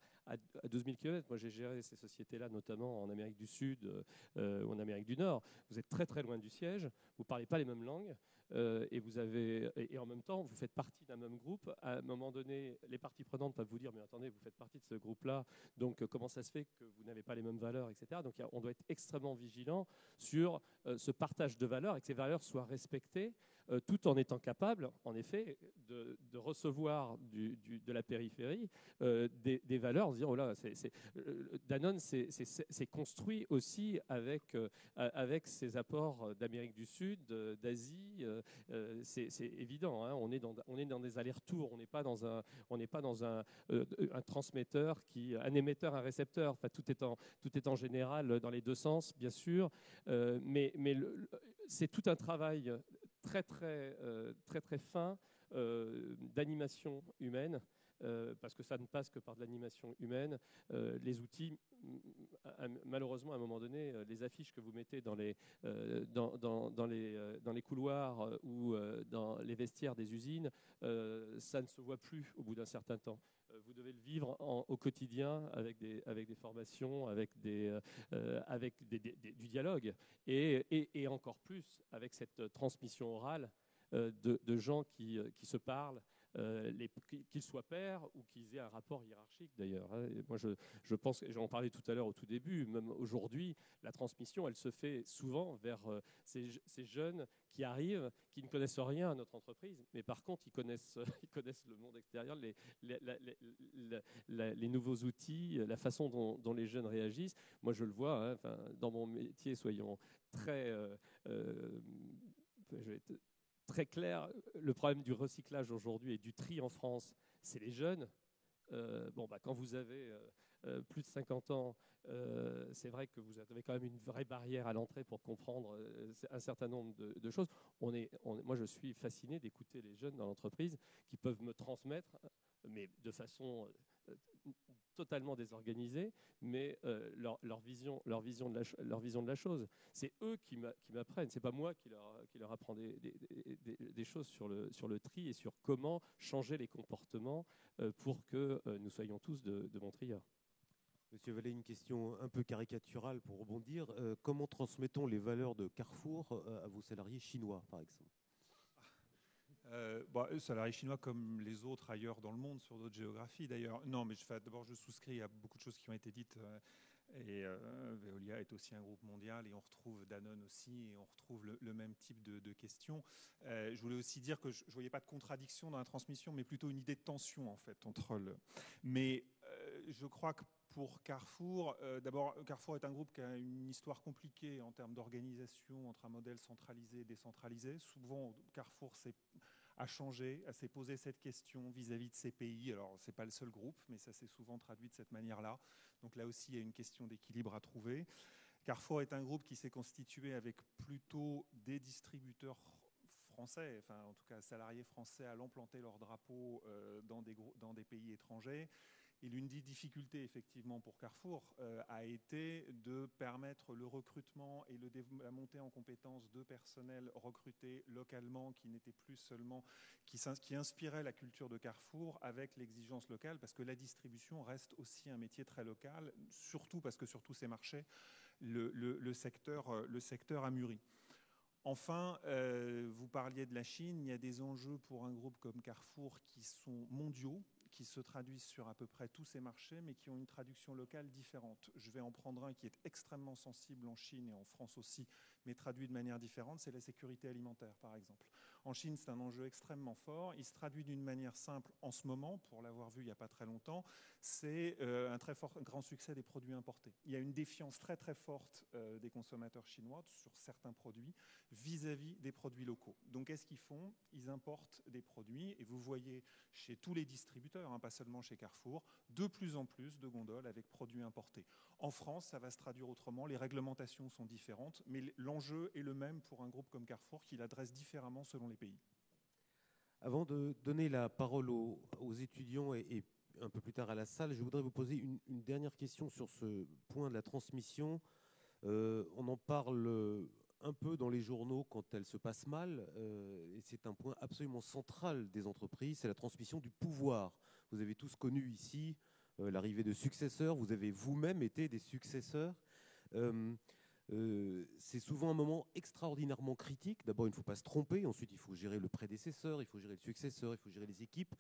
12 000 km, moi j'ai géré ces sociétés-là, notamment en Amérique du Sud ou en Amérique du Nord, vous êtes très très loin du siège, vous ne parlez pas les mêmes langues, et en même temps, vous faites partie d'un même groupe. À un moment donné, les parties prenantes peuvent vous dire, mais attendez, vous faites partie de ce groupe-là, donc comment ça se fait que vous n'avez pas les mêmes valeurs, etc. Donc on doit être extrêmement vigilant sur ce partage de valeurs et que ces valeurs soient respectées, tout en étant capable, en effet, de recevoir de la périphérie des valeurs, en se disant, oh là, Danone c'est construit aussi avec ses apports d'Amérique du Sud, d'Asie, c'est évident, hein, on est dans des allers-retours, on n'est pas dans un transmetteur, un émetteur, un récepteur, enfin, tout est en général dans les deux sens, bien sûr, mais c'est tout un travail très très fin d'animation humaine, parce que ça ne passe que par de l'animation humaine. Les outils, malheureusement, à un moment donné, les affiches que vous mettez dans les couloirs ou dans les vestiaires des usines, ça ne se voit plus au bout d'un certain temps. Vous devez le vivre au quotidien avec des formations, avec du dialogue, et encore plus avec cette transmission orale de gens qui se parlent, qu'ils soient pairs ou qu'ils aient un rapport hiérarchique d'ailleurs. Moi, je pense, et j'en parlais tout à l'heure au tout début, même aujourd'hui, la transmission, elle se fait souvent vers ces jeunes qui arrivent, qui ne connaissent rien à notre entreprise, mais par contre, ils connaissent le monde extérieur, les nouveaux outils, la façon dont les jeunes réagissent. Moi, je le vois, hein, dans mon métier, soyons très clair, le problème du recyclage aujourd'hui et du tri en France, c'est les jeunes. Quand vous avez plus de 50 ans, c'est vrai que vous avez quand même une vraie barrière à l'entrée pour comprendre un certain nombre de choses. Moi, je suis fasciné d'écouter les jeunes dans l'entreprise qui peuvent me transmettre, mais de façon totalement désorganisée, mais leur vision de la chose. C'est eux qui m'apprennent, c'est pas moi qui leur apprends des choses sur le tri et sur comment changer les comportements pour que nous soyons tous de bons trieurs. Monsieur Vallée, une question un peu caricaturale pour rebondir. Comment transmettons les valeurs de Carrefour à vos salariés chinois, par exemple ? Salariés chinois comme les autres ailleurs dans le monde, sur d'autres géographies d'ailleurs. Non, mais d'abord, je souscris à beaucoup de choses qui ont été dites. Et Veolia est aussi un groupe mondial et on retrouve Danone aussi et on retrouve le même type de questions. Je voulais aussi dire que je ne voyais pas de contradiction dans la transmission, mais plutôt une idée de tension en fait entre le. Mais je crois que pour Carrefour, d'abord Carrefour est un groupe qui a une histoire compliquée en termes d'organisation entre un modèle centralisé et décentralisé. Souvent Carrefour a changé, s'est posé cette question vis-à-vis de ces pays. Alors, ce n'est pas le seul groupe, mais ça s'est souvent traduit de cette manière-là. Donc là aussi, il y a une question d'équilibre à trouver. Carrefour est un groupe qui s'est constitué avec plutôt des distributeurs français, enfin en tout cas salariés français allant planter leur drapeau dans des pays étrangers. Et l'une des difficultés, effectivement, pour Carrefour a été de permettre le recrutement et la montée en compétences de personnel recruté localement qui n'était plus seulement, qui inspirait la culture de Carrefour avec l'exigence locale, parce que la distribution reste aussi un métier très local, surtout parce que sur tous ces marchés, le secteur a mûri. Enfin, vous parliez de la Chine, il y a des enjeux pour un groupe comme Carrefour qui sont mondiaux, qui se traduisent sur à peu près tous ces marchés, mais qui ont une traduction locale différente. Je vais en prendre un qui est extrêmement sensible en Chine et en France aussi, mais traduit de manière différente, c'est la sécurité alimentaire, par exemple. En Chine, c'est un enjeu extrêmement fort. Il se traduit d'une manière simple en ce moment, pour l'avoir vu il n'y a pas très longtemps, c'est un très grand succès des produits importés. Il y a une défiance très très forte des consommateurs chinois sur certains produits vis-à-vis des produits locaux. Donc, qu'est-ce qu'ils font? Ils importent des produits, et vous voyez chez tous les distributeurs, pas seulement chez Carrefour, de plus en plus de gondoles avec produits importés. En France, ça va se traduire autrement, les réglementations sont différentes, mais l'enjeu est le même pour un groupe comme Carrefour qui l'adresse différemment selon les pays. Avant de donner la parole aux étudiants et un peu plus tard à la salle, je voudrais vous poser une dernière question sur ce point de la transmission. On en parle un peu dans les journaux quand elle se passe mal, et c'est un point absolument central des entreprises, c'est la transmission du pouvoir. Vous avez tous connu ici l'arrivée de successeurs, vous avez vous-même été des successeurs. C'est souvent un moment extraordinairement critique. D'abord, il ne faut pas se tromper, ensuite il faut gérer le prédécesseur, il faut gérer le successeur, il faut gérer les équipes.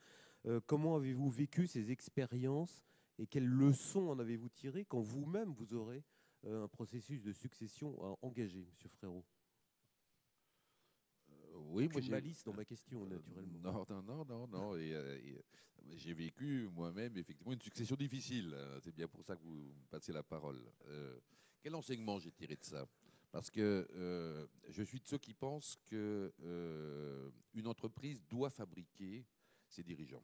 Comment avez-vous vécu ces expériences et quelles leçons en avez-vous tirées quand vous-même vous aurez un processus de succession à engager, Monsieur Frérot? Oui, moi j'ai malice dans ma question, naturellement. Non. Et j'ai vécu moi-même effectivement une succession difficile. C'est bien pour ça que vous me passez la parole. Quel enseignement j'ai tiré de ça? Parce que je suis de ceux qui pensent que une entreprise doit fabriquer ses dirigeants.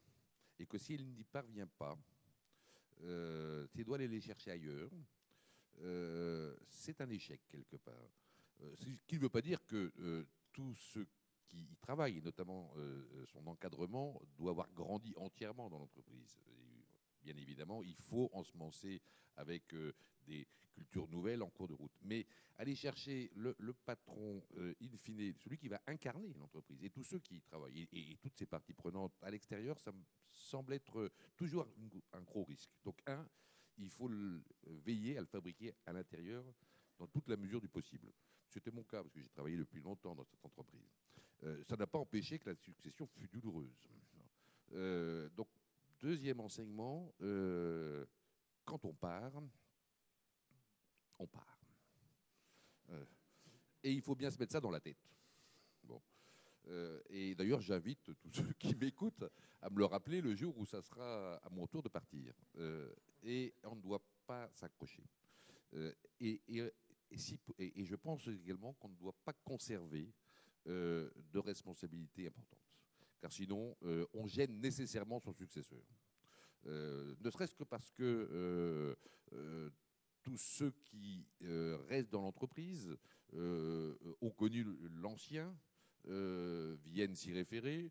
Et que si elle n'y parvient pas, si elle doit aller les chercher ailleurs, c'est un échec quelque part. Ce qui ne veut pas dire que tous ceux qui y travaillent, et notamment son encadrement, doit avoir grandi entièrement dans l'entreprise. Bien évidemment, il faut ensemencer avec des cultures nouvelles en cours de route. Mais aller chercher le patron, in fine, celui qui va incarner l'entreprise, et tous ceux qui y travaillent, et toutes ces parties prenantes à l'extérieur, ça me semble être toujours un gros risque. Donc, il faut veiller à le fabriquer à l'intérieur dans toute la mesure du possible. C'était mon cas, parce que j'ai travaillé depuis longtemps dans cette entreprise. Ça n'a pas empêché que la succession fût douloureuse. Donc, deuxième enseignement, quand on part, on part. Et il faut bien se mettre ça dans la tête. Bon. Et d'ailleurs, j'invite tous ceux qui m'écoutent à me le rappeler le jour où ça sera à mon tour de partir. Et on ne doit pas s'accrocher. Et je pense également qu'on ne doit pas conserver de responsabilités importantes. Car sinon, on gêne nécessairement son successeur. Ne serait-ce que parce que tous ceux qui restent dans l'entreprise ont connu l'ancien, viennent s'y référer,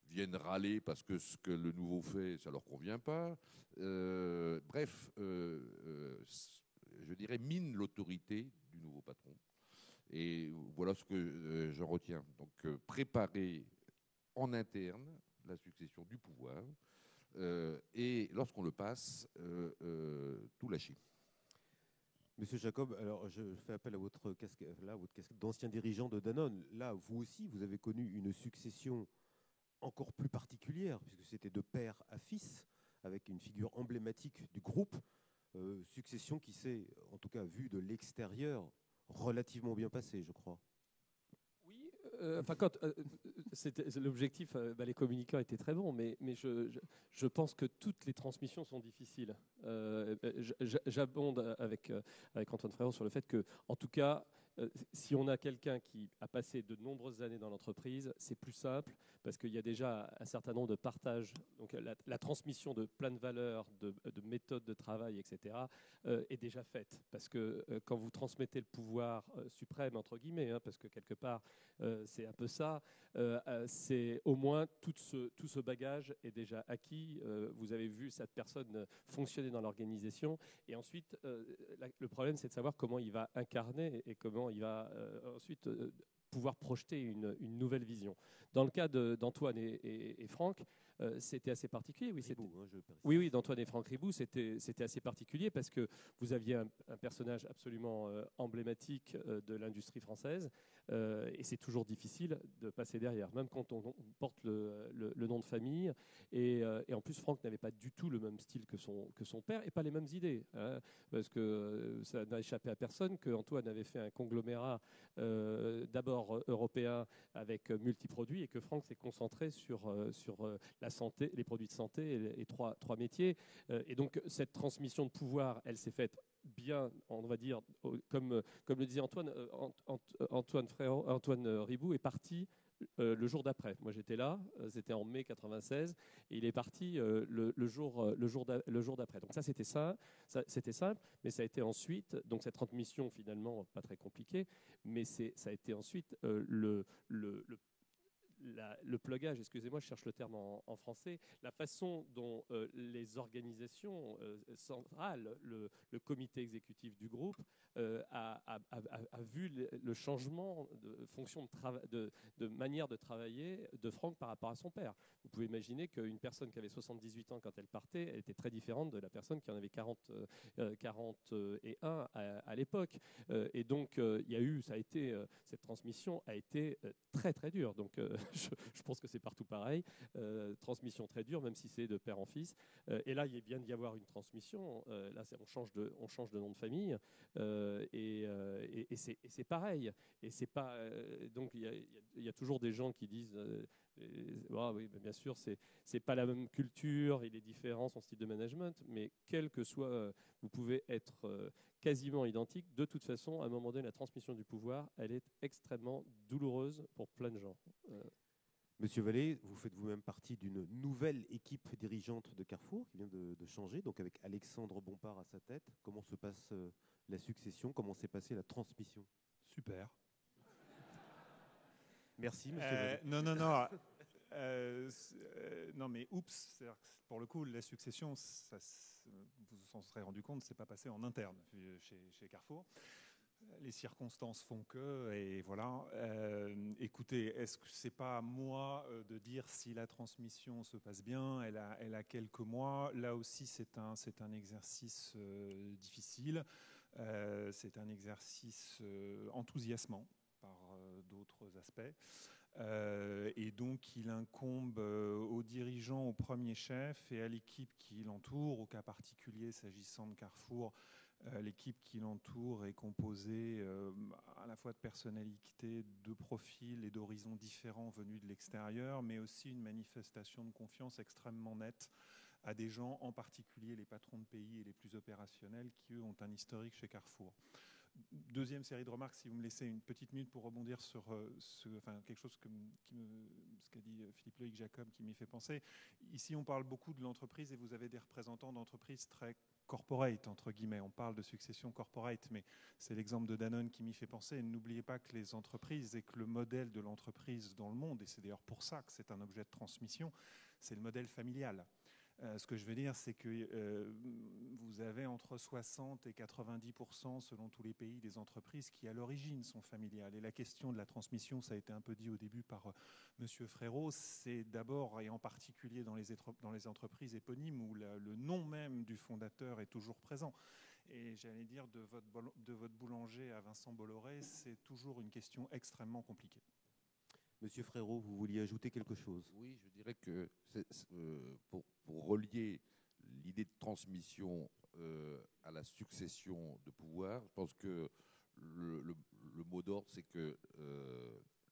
viennent râler parce que ce que le nouveau fait, ça ne leur convient pas. Bref, je dirais, mine l'autorité du nouveau patron. Et voilà ce que j'en retiens. Donc, préparer en interne la succession du pouvoir et, lorsqu'on le passe, tout lâcher. Monsieur Jacob, alors je fais appel à votre casquette d'ancien dirigeant de Danone. Là, vous aussi, vous avez connu une succession encore plus particulière, puisque c'était de père à fils, avec une figure emblématique du groupe. Succession qui s'est, en tout cas vue de l'extérieur, relativement bien passée, je crois. Enfin, l'objectif, les communicants étaient très bons, mais je pense que toutes les transmissions sont difficiles. J'abonde avec Antoine Frérot sur le fait que, en tout cas, si on a quelqu'un qui a passé de nombreuses années dans l'entreprise, c'est plus simple parce qu'il y a déjà un certain nombre de partages. Donc la transmission de plein de valeurs, de méthodes de travail, etc., est déjà faite. Parce que quand vous transmettez le pouvoir suprême, entre guillemets, parce que quelque part, c'est un peu ça, c'est au moins tout ce bagage est déjà acquis. Vous avez vu cette personne fonctionner dans l'organisation. Et ensuite, le problème, c'est de savoir comment il va incarner et comment il va ensuite pouvoir projeter une nouvelle vision. Dans le cas d'Antoine et Franck, c'était assez particulier. Oui, d'Antoine et Franck Ribou, c'était assez particulier parce que vous aviez un personnage absolument emblématique de l'industrie française et c'est toujours difficile de passer derrière, même quand on porte le nom de famille. Et en plus, Franck n'avait pas du tout le même style que son père et pas les mêmes idées. Parce que ça n'a échappé à personne qu'Antoine avait fait un conglomérat d'abord européen avec multiproduits et que Franck s'est concentré sur la santé, les produits de santé et trois métiers. Et donc cette transmission de pouvoir, elle s'est faite bien, on va dire, comme le disait Antoine, Antoine Ribou est parti le jour d'après. Moi j'étais là, c'était en mai 96, et il est parti le jour d'après. Donc ça c'était simple, mais ça a été ensuite, donc cette transmission finalement pas très compliquée, mais ça a été ensuite le plugage, excusez-moi, je cherche le terme en français, la façon dont les organisations centrales, le comité exécutif du groupe, a vu le changement de fonction de manière de travailler de Franck par rapport à son père. Vous pouvez imaginer qu'une personne qui avait 78 ans quand elle partait, elle était très différente de la personne qui en avait 41 à l'époque. Et donc, cette transmission a été très très dure. Donc, je pense que c'est partout pareil. Transmission très dure, même si c'est de père en fils. Et là, il vient d'y avoir une transmission. Là, on change de nom de famille. Et c'est pareil. Et c'est pas. Donc, il y a toujours des gens qui disent. Oui, bien sûr, c'est pas la même culture, il est différent son style de management, mais quel que soit, vous pouvez être quasiment identique. De toute façon, à un moment donné, la transmission du pouvoir, elle est extrêmement douloureuse pour plein de gens. Monsieur Vallée, vous faites vous-même partie d'une nouvelle équipe dirigeante de Carrefour qui vient de changer, donc avec Alexandre Bompard à sa tête. Comment se passe la succession? Comment s'est passée la transmission? Super. Merci, monsieur Vallée. Non. Non, mais oups, pour le coup, la succession, vous vous en serez rendu compte, c'est pas passé en interne chez Carrefour. Les circonstances font que, et voilà. Écoutez, est-ce que c'est pas à moi de dire si la transmission se passe bien? Elle a quelques mois. Là aussi, c'est un exercice difficile. C'est un exercice enthousiasmant par d'autres aspects. Et donc, il incombe aux dirigeants, au premier chef et à l'équipe qui l'entoure, au cas particulier s'agissant de Carrefour. L'équipe qui l'entoure est composée à la fois de personnalités, de profils et d'horizons différents venus de l'extérieur, mais aussi une manifestation de confiance extrêmement nette à des gens, en particulier les patrons de pays et les plus opérationnels, qui eux ont un historique chez Carrefour. Deuxième série de remarques, si vous me laissez une petite minute pour rebondir sur quelque chose ce qu'a dit Philippe Loïc Jacob qui m'y fait penser. Ici, on parle beaucoup de l'entreprise et vous avez des représentants d'entreprises très corporate, entre guillemets. On parle de succession corporate, mais c'est l'exemple de Danone qui m'y fait penser. Et n'oubliez pas que les entreprises et que le modèle de l'entreprise dans le monde, et c'est d'ailleurs pour ça que c'est un objet de transmission, c'est le modèle familial. Ce que je veux dire, c'est que vous avez entre 60 et 90%, selon tous les pays, des entreprises qui, à l'origine, sont familiales. Et la question de la transmission, ça a été un peu dit au début par Monsieur Frérot, c'est d'abord et en particulier dans les entreprises éponymes où le nom même du fondateur est toujours présent. Et j'allais dire, de votre boulanger à Vincent Bolloré, c'est toujours une question extrêmement compliquée. Monsieur Frérot, vous vouliez ajouter quelque chose? Oui, je dirais que pour relier l'idée de transmission à la succession de pouvoir, je pense que le mot d'ordre, c'est que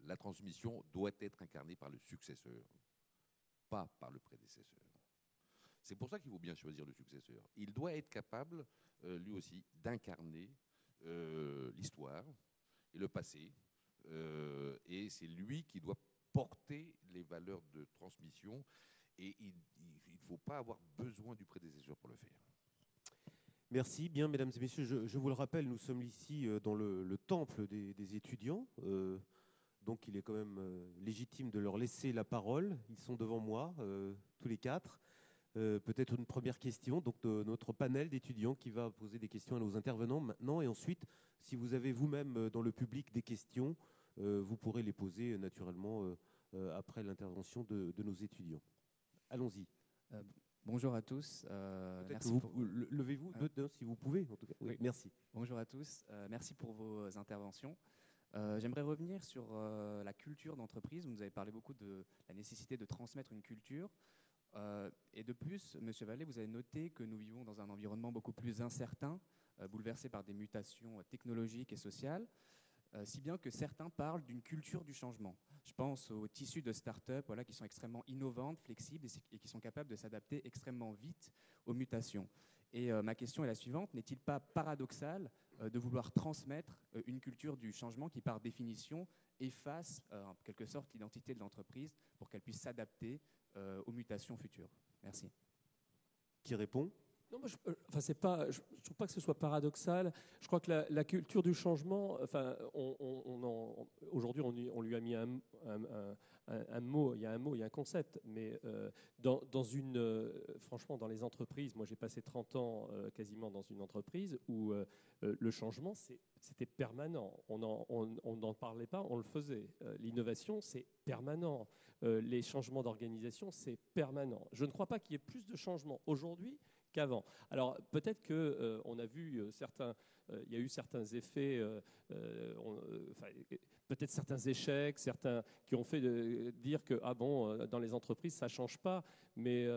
la transmission doit être incarnée par le successeur, pas par le prédécesseur. C'est pour ça qu'il faut bien choisir le successeur. Il doit être capable, lui aussi, d'incarner l'histoire et le passé. Et c'est lui qui doit porter les valeurs de transmission. Et il ne faut pas avoir besoin du prédécesseur pour le faire. Merci. Bien, mesdames et messieurs, je vous le rappelle, nous sommes ici dans le temple des étudiants. Donc il est quand même légitime de leur laisser la parole. Ils sont devant moi, tous les quatre. Peut-être une première question, donc de notre panel d'étudiants qui va poser des questions à nos intervenants maintenant. Et ensuite, si vous avez vous-même dans le public des questions, vous pourrez les poser naturellement après l'intervention de nos étudiants. Allons-y. Bonjour à tous. Peut-être levez-vous, si vous pouvez, en tout cas. Oui, merci. Bonjour à tous. Merci pour vos interventions. J'aimerais revenir sur la culture d'entreprise. Vous nous avez parlé beaucoup de la nécessité de transmettre une culture. Et de plus, Monsieur Vallée, vous avez noté que nous vivons dans un environnement beaucoup plus incertain, bouleversé par des mutations technologiques et sociales, si bien que certains parlent d'une culture du changement. Je pense aux tissus de start-up qui sont extrêmement innovantes, flexibles et qui sont capables de s'adapter extrêmement vite aux mutations. Et ma question est la suivante, n'est-il pas paradoxal de vouloir transmettre une culture du changement qui, par définition, efface en quelque sorte l'identité de l'entreprise pour qu'elle puisse s'adapter aux mutations futures? Merci. Qui répond? Non, moi, je trouve pas que ce soit paradoxal. Je crois que la culture du changement, aujourd'hui, on lui a mis un mot, il y a un concept, mais franchement, dans les entreprises, moi j'ai passé 30 ans quasiment dans une entreprise où le changement, c'était permanent. On n'en parlait pas, on le faisait. L'innovation, c'est permanent. Les changements d'organisation, c'est permanent. Je ne crois pas qu'il y ait plus de changements aujourd'hui qu'avant. Alors peut-être qu'on a vu il y a eu certains effets, peut-être certains échecs, certains qui ont fait dire que dans les entreprises ça change pas. Mais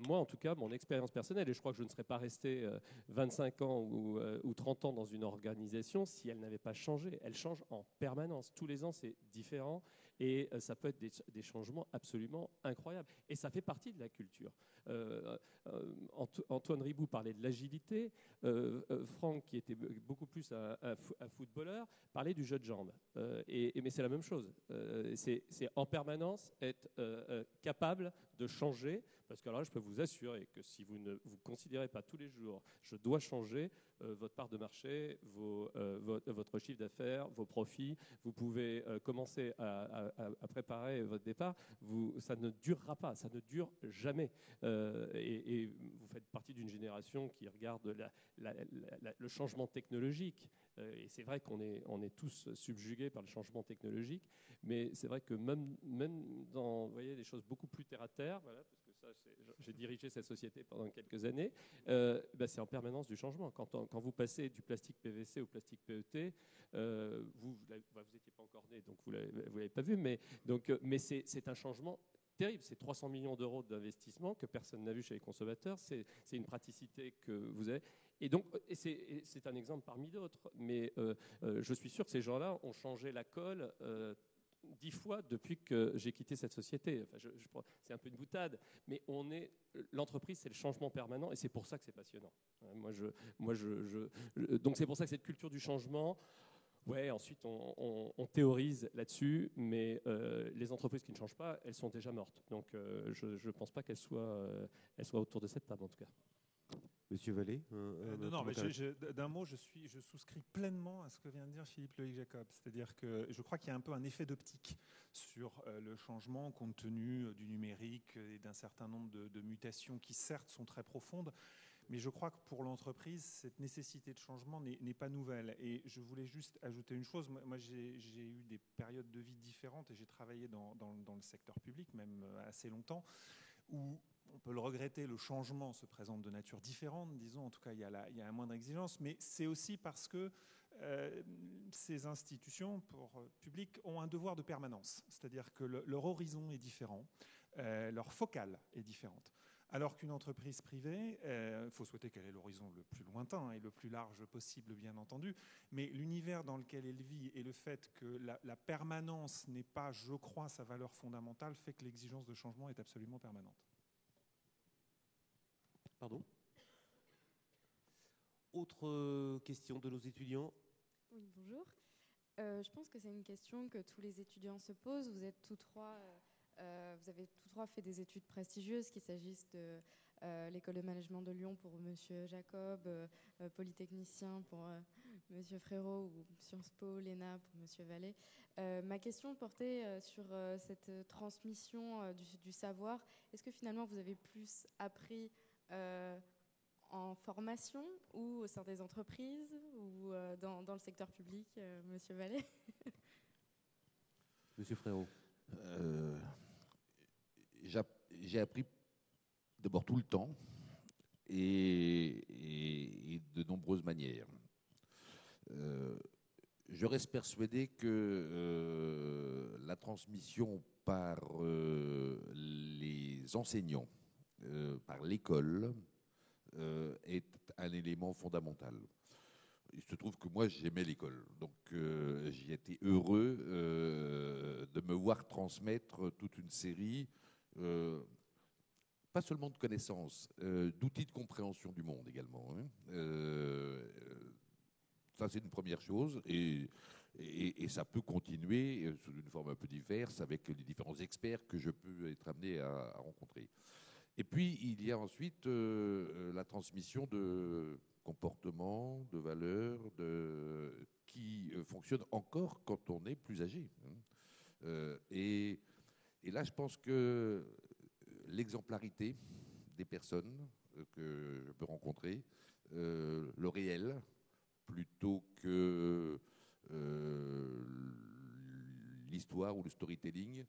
moi en tout cas, mon expérience personnelle, et je crois que je ne serais pas resté 25 ans ou 30 ans dans une organisation si elle n'avait pas changé. Elle change en permanence. Tous les ans c'est différent. Et ça peut être des changements absolument incroyables. Et ça fait partie de la culture. Antoine Riboud parlait de l'agilité. Franck, qui était beaucoup plus un footballeur, parlait du jeu de jambes. Mais c'est la même chose. C'est en permanence être capable de changer. Parce que alors là, je peux vous assurer que si vous ne vous considérez pas tous les jours, je dois changer votre part de marché, votre chiffre d'affaires, vos profits, vous pouvez commencer à préparer votre départ. Ça ne durera pas, ça ne dure jamais. Et vous faites partie d'une génération qui regarde le changement technologique. Et c'est vrai qu'on est tous subjugués par le changement technologique, mais c'est vrai que même dans, vous voyez, des choses beaucoup plus terre à terre, voilà, parce que ça, j'ai dirigé cette société pendant quelques années, c'est en permanence du changement. Quand vous passez du plastique PVC au plastique PET, vous n'étiez pas encore né, donc vous l'avez pas vu, mais c'est un changement terrible. C'est 300 millions d'euros d'investissement que personne n'a vu chez les consommateurs. C'est une praticité que vous avez. Et donc, c'est un exemple parmi d'autres. Mais je suis sûr que ces gens-là ont changé la colle 10 fois depuis que j'ai quitté cette société. Enfin, c'est un peu une boutade, mais l'entreprise, c'est le changement permanent, et c'est pour ça que c'est passionnant. Donc c'est pour ça que cette culture du changement. Ouais, ensuite on théorise là-dessus, mais les entreprises qui ne changent pas, elles sont déjà mortes. Donc je ne pense pas qu'elles soient autour de cette table en tout cas. Monsieur Vallée, non, mais d'un mot, je souscris pleinement à ce que vient de dire Philippe Loïc-Jacob. C'est-à-dire que je crois qu'il y a un peu un effet d'optique sur le changement compte tenu du numérique et d'un certain nombre de mutations qui certes sont très profondes. Mais je crois que pour l'entreprise, cette nécessité de changement n'est pas nouvelle. Et je voulais juste ajouter une chose. Moi, j'ai eu des périodes de vie différentes et j'ai travaillé dans le secteur public, même assez longtemps, où on peut le regretter, le changement se présente de nature différente, disons. En tout cas, il y a un moindre exigence. Mais c'est aussi parce que ces institutions publiques ont un devoir de permanence. C'est-à-dire que leur horizon est différent, leur focale est différente. Alors qu'une entreprise privée, il faut souhaiter qu'elle ait l'horizon le plus lointain et le plus large possible, bien entendu, mais l'univers dans lequel elle vit et le fait que la permanence n'est pas, je crois, sa valeur fondamentale, fait que l'exigence de changement est absolument permanente. Pardon ? Autre question de nos étudiants ? Oui, bonjour. Je pense que c'est une question que tous les étudiants se posent. Vous êtes tous trois... vous avez tous trois fait des études prestigieuses, qu'il s'agisse de l'école de management de Lyon pour Monsieur Jacob, Polytechnicien pour Monsieur Frérot, ou Sciences Po, l'ENA pour Monsieur Vallée. Ma question portait sur cette transmission du savoir. Est-ce que finalement vous avez plus appris en formation ou au sein des entreprises ou dans le secteur public, Monsieur Vallée? Monsieur Frérot. J'ai appris d'abord tout le temps et de nombreuses manières. Je reste persuadé que la transmission par les enseignants, par l'école, est un élément fondamental. Il se trouve que moi, j'aimais l'école, donc j'y étais heureux de me voir transmettre toute une série, pas seulement de connaissances, d'outils de compréhension du monde également. Ça, c'est une première chose, et ça peut continuer sous une forme un peu diverse avec les différents experts que je peux être amené à rencontrer. Et puis, il y a ensuite la transmission de comportements, de valeurs, qui fonctionnent encore quand on est plus âgé. Et là, je pense que l'exemplarité des personnes que je peux rencontrer, le réel, plutôt que l'histoire ou le storytelling,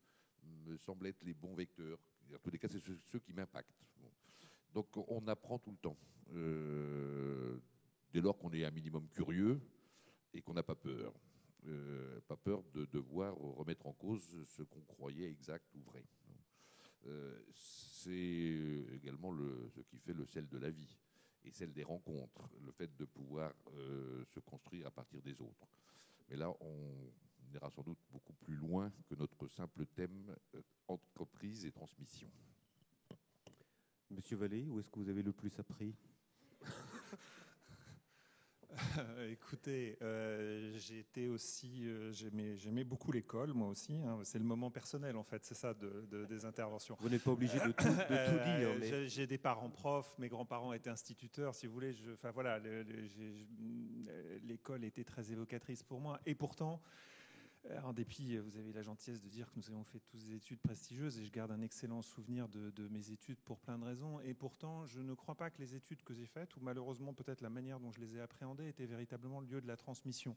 me semblent être les bons vecteurs. En tous les cas, c'est ceux qui m'impactent. Donc, on apprend tout le temps. Dès lors qu'on est un minimum curieux et qu'on n'a pas peur. Pas peur de devoir remettre en cause ce qu'on croyait exact ou vrai. C'est également ce qui fait le sel de la vie et celle des rencontres, le fait de pouvoir se construire à partir des autres. Mais là, on ira sans doute beaucoup plus loin que notre simple thème entreprise et transmission. Monsieur Vallée, où est-ce que vous avez le plus appris? Écoutez, j'étais aussi, j'aimais beaucoup l'école, moi aussi. Hein, c'est le moment personnel, en fait, c'est ça, des interventions. Vous n'êtes pas obligé de tout dire. Mais... J'ai des parents profs, mes grands-parents étaient instituteurs, si vous voulez. Enfin voilà, l'école était très évocatrice pour moi. Et pourtant, en dépit, vous avez la gentillesse de dire que nous avons fait tous des études prestigieuses et je garde un excellent souvenir de mes études pour plein de raisons. Et pourtant, je ne crois pas que les études que j'ai faites, ou malheureusement peut-être la manière dont je les ai appréhendées, étaient véritablement le lieu de la transmission.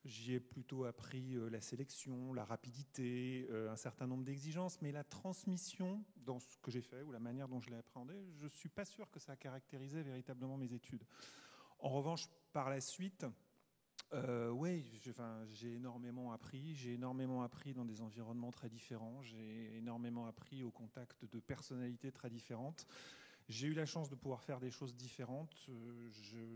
J'y ai plutôt appris la sélection, la rapidité, un certain nombre d'exigences, mais la transmission dans ce que j'ai fait ou la manière dont je l'ai appréhendé, je ne suis pas sûr que ça a caractérisé véritablement mes études. En revanche, par la suite... oui, j'ai énormément appris dans des environnements très différents, j'ai énormément appris au contact de personnalités très différentes. J'ai eu la chance de pouvoir faire des choses différentes.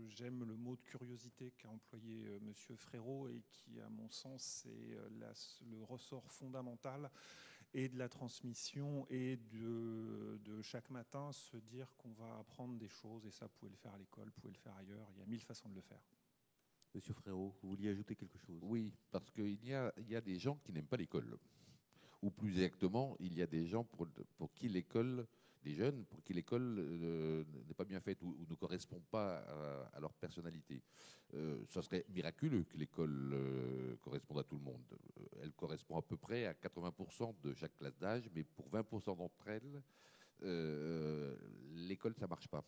J'aime le mot de curiosité qu'a employé Monsieur Frérot et qui, à mon sens, est le ressort fondamental et de la transmission et de chaque matin se dire qu'on va apprendre des choses, et ça, vous pouvez le faire à l'école, vous pouvez le faire ailleurs, il y a 1000 façons de le faire. Monsieur Frérot, vous vouliez ajouter quelque chose? Oui, parce qu'il y a des gens qui n'aiment pas l'école. Ou plus exactement, il y a des gens pour qui l'école, des jeunes, pour qui l'école n'est pas bien faite ou ne correspond pas à leur personnalité. Ça serait miraculeux que l'école corresponde à tout le monde. Elle correspond à peu près à 80% de chaque classe d'âge, mais pour 20% d'entre elles, l'école, ça ne marche pas.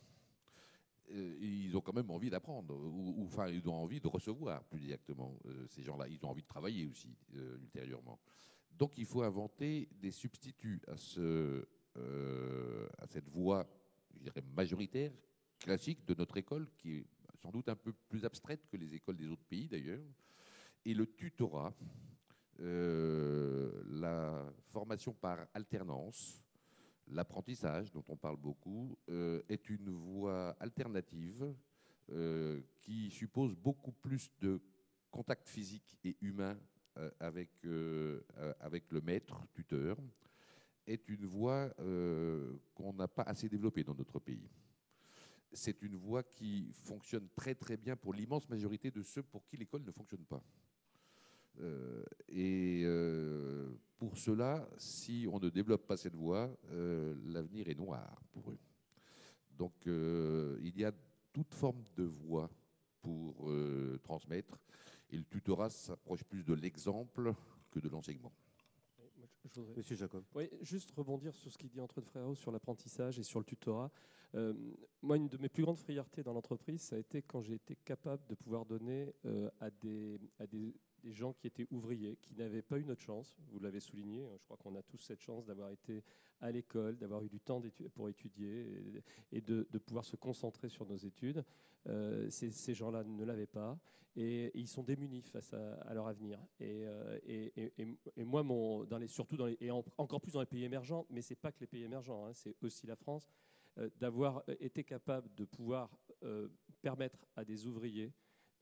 Ils ont quand même envie d'apprendre, ou enfin, ils ont envie de recevoir, plus exactement, ces gens-là. Ils ont envie de travailler aussi, ultérieurement. Donc, il faut inventer des substituts à cette voie, je dirais, majoritaire, classique de notre école, qui est sans doute un peu plus abstraite que les écoles des autres pays, d'ailleurs. Et le tutorat, la formation par alternance, l'apprentissage, dont on parle beaucoup, est une voie alternative qui suppose beaucoup plus de contact physique et humain avec le maître, tuteur, est une voie qu'on n'a pas assez développée dans notre pays. C'est une voie qui fonctionne très très bien pour l'immense majorité de ceux pour qui l'école ne fonctionne pas. Pour cela, si on ne développe pas cette voie, l'avenir est noir pour eux. Donc il y a toute forme de voie pour transmettre, et le tutorat s'approche plus de l'exemple que de l'enseignement. Monsieur Jacob. Oui, juste rebondir sur ce qu'il dit Antoine Frérot sur l'apprentissage et sur le tutorat. Moi, une de mes plus grandes fiertés dans l'entreprise, ça a été quand j'ai été capable de pouvoir donner à des gens qui étaient ouvriers, qui n'avaient pas eu notre chance, vous l'avez souligné, je crois qu'on a tous cette chance d'avoir été à l'école, d'avoir eu du temps pour étudier et de pouvoir se concentrer sur nos études. Ces gens-là ne l'avaient pas et ils sont démunis face à leur avenir. Et moi, encore plus dans les pays émergents, mais ce n'est pas que les pays émergents, hein, c'est aussi la France, d'avoir été capable de pouvoir permettre à des ouvriers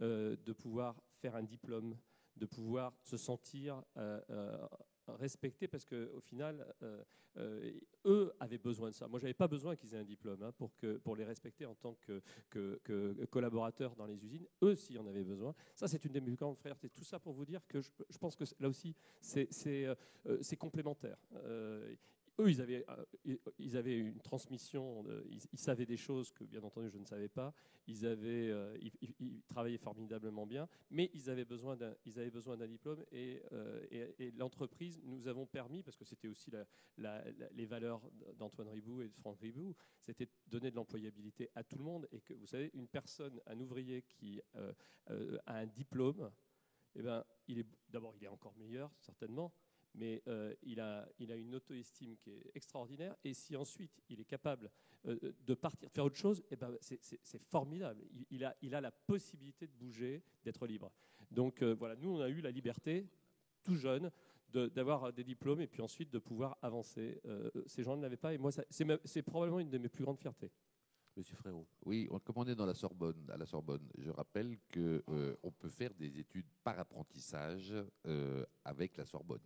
de pouvoir faire un diplôme, de pouvoir se sentir respectés, parce qu'au final, eux avaient besoin de ça. Moi, je n'avais pas besoin qu'ils aient un diplôme hein, pour les respecter en tant que collaborateurs dans les usines. Eux, s'ils en avaient besoin. Ça, c'est une des plus grandes fiertés. Tout ça pour vous dire que je pense que là aussi, c'est complémentaire. Eux, ils avaient une transmission, ils savaient des choses que, bien entendu, je ne savais pas. Ils travaillaient formidablement bien, mais ils avaient besoin d'un diplôme. Et l'entreprise, nous avons permis, parce que c'était aussi les valeurs d'Antoine Riboud et de Franck Riboud, c'était donner de l'employabilité à tout le monde. Et que, vous savez, une personne, un ouvrier qui a un diplôme, eh ben, d'abord, il est encore meilleur, certainement. Mais il a une auto-estime qui est extraordinaire. Et si ensuite il est capable de partir, de faire autre chose, eh ben c'est formidable. Il a la possibilité de bouger, d'être libre. Donc voilà, nous on a eu la liberté, tout jeune, d'avoir des diplômes et puis ensuite de pouvoir avancer. Ces gens ne l'avaient pas et moi c'est probablement une de mes plus grandes fiertés. Monsieur Frérot. Oui, comme on est à la Sorbonne, je rappelle qu'on peut faire des études par apprentissage avec la Sorbonne.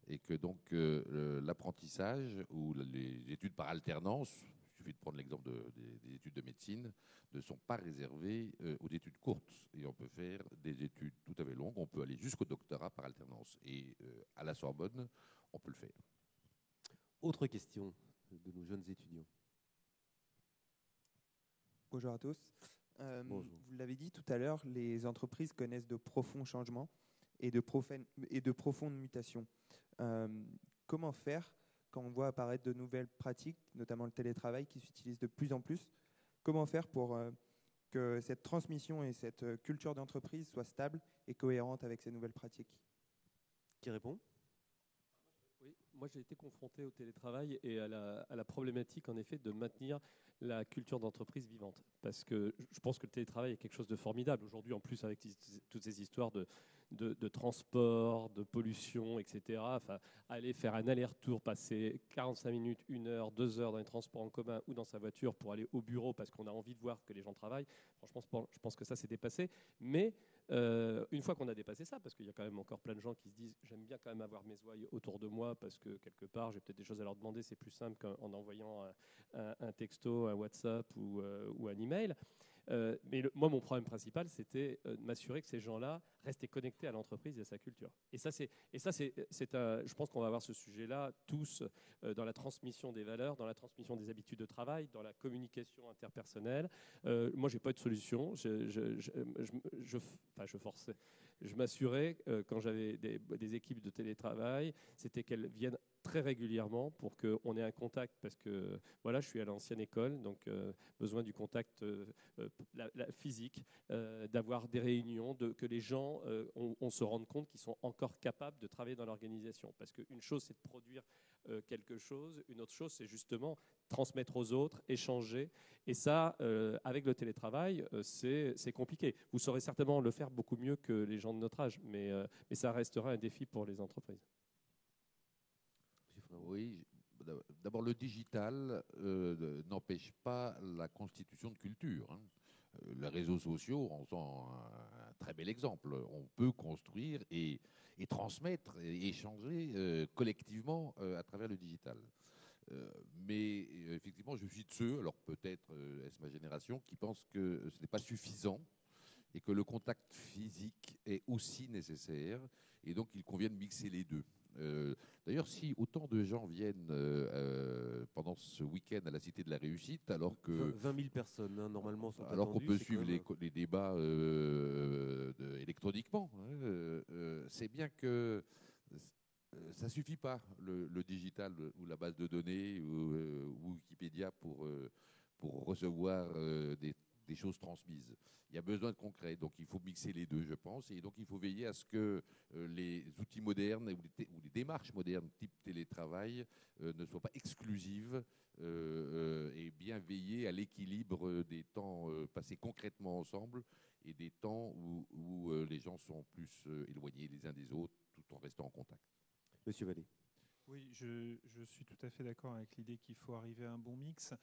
Et que donc l'apprentissage ou les études par alternance, il suffit de prendre l'exemple des études de médecine, ne sont pas réservées aux études courtes. Et on peut faire des études tout à fait longues, on peut aller jusqu'au doctorat par alternance. Et à la Sorbonne, on peut le faire. Autre question de nos jeunes étudiants. Bonjour à tous. Bonjour. Vous l'avez dit tout à l'heure, les entreprises connaissent de profonds changements et de profondes mutations. Comment faire quand on voit apparaître de nouvelles pratiques, notamment le télétravail qui s'utilise de plus en plus? Comment faire pour que cette transmission et cette culture d'entreprise soient stables et cohérentes avec ces nouvelles pratiques? Qui répond? Oui, moi j'ai été confronté au télétravail et à la problématique en effet de maintenir la culture d'entreprise vivante. Parce que je pense que le télétravail est quelque chose de formidable. Aujourd'hui, en plus, avec toutes ces histoires de transport, de pollution, etc. Enfin, aller faire un aller-retour, passer 45 minutes, 1 heure, 2 heures dans les transports en commun ou dans sa voiture pour aller au bureau parce qu'on a envie de voir que les gens travaillent, franchement, je pense que ça, c'est dépassé. Mais une fois qu'on a dépassé ça, parce qu'il y a quand même encore plein de gens qui se disent « j'aime bien quand même avoir mes ouailles autour de moi parce que quelque part, j'ai peut-être des choses à leur demander, c'est plus simple qu'en envoyant un texto, un WhatsApp ou un email ». Mais moi, mon problème principal, c'était de m'assurer que ces gens-là restaient connectés à l'entreprise et à sa culture. Et ça, je pense qu'on va avoir ce sujet-là tous dans la transmission des valeurs, dans la transmission des habitudes de travail, dans la communication interpersonnelle. Moi, j'ai pas eu de solution. Je forçais. Je m'assurais, quand j'avais des équipes de télétravail, c'était qu'elles viennent très régulièrement pour qu'on ait un contact, parce que voilà, je suis à l'ancienne école, donc besoin du contact physique, d'avoir des réunions, que les gens on se rende compte qu'ils sont encore capables de travailler dans l'organisation. Parce qu'une chose, c'est de produire quelque chose, une autre chose, c'est justement transmettre aux autres, échanger. Et ça, avec le télétravail, c'est compliqué. Vous saurez certainement le faire beaucoup mieux que les gens de notre âge, mais ça restera un défi pour les entreprises. Oui, D'abord, le digital n'empêche pas la constitution de culture. Hein. Les réseaux sociaux en sont un très bel exemple. On peut construire et transmettre et échanger collectivement à travers le digital. Mais effectivement, je suis de ceux, alors peut-être est-ce ma génération, qui pense que ce n'est pas suffisant et que le contact physique est aussi nécessaire et donc il convient de mixer les deux. D'ailleurs, si autant de gens viennent pendant ce week-end à la Cité de la Réussite, alors que 20 000 personnes hein, normalement sont alors qu'on peut suivre même... les débats électroniquement, hein, c'est bien que ça suffit pas le digital ou la base de données ou Wikipédia pour recevoir des choses transmises. Il y a besoin de concret, donc il faut mixer les deux, je pense, et donc il faut veiller à ce que les outils modernes ou les démarches modernes type télétravail ne soient pas exclusives et bien veiller à l'équilibre des temps passés concrètement ensemble et des temps où les gens sont plus éloignés les uns des autres tout en restant en contact. Monsieur Vallée. Oui, je suis tout à fait d'accord avec l'idée qu'il faut arriver à un bon mix.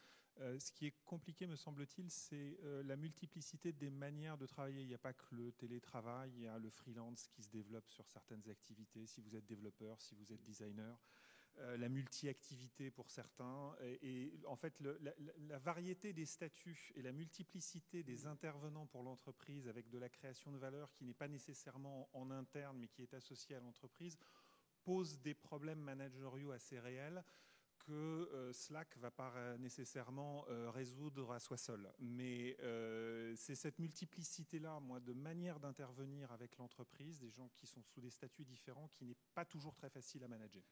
Ce qui est compliqué, me semble-t-il, c'est la multiplicité des manières de travailler. Il n'y a pas que le télétravail, il y a le freelance qui se développe sur certaines activités, si vous êtes développeur, si vous êtes designer, la multi-activité pour certains. Et en fait, la variété des statuts et la multiplicité des intervenants pour l'entreprise avec de la création de valeur qui n'est pas nécessairement en interne, mais qui est associée à l'entreprise, pose des problèmes managériaux assez réels que Slack ne va pas nécessairement résoudre à soi seul. Mais c'est cette multiplicité-là, moi, de manières d'intervenir avec l'entreprise, des gens qui sont sous des statuts différents, qui n'est pas toujours très facile à manager.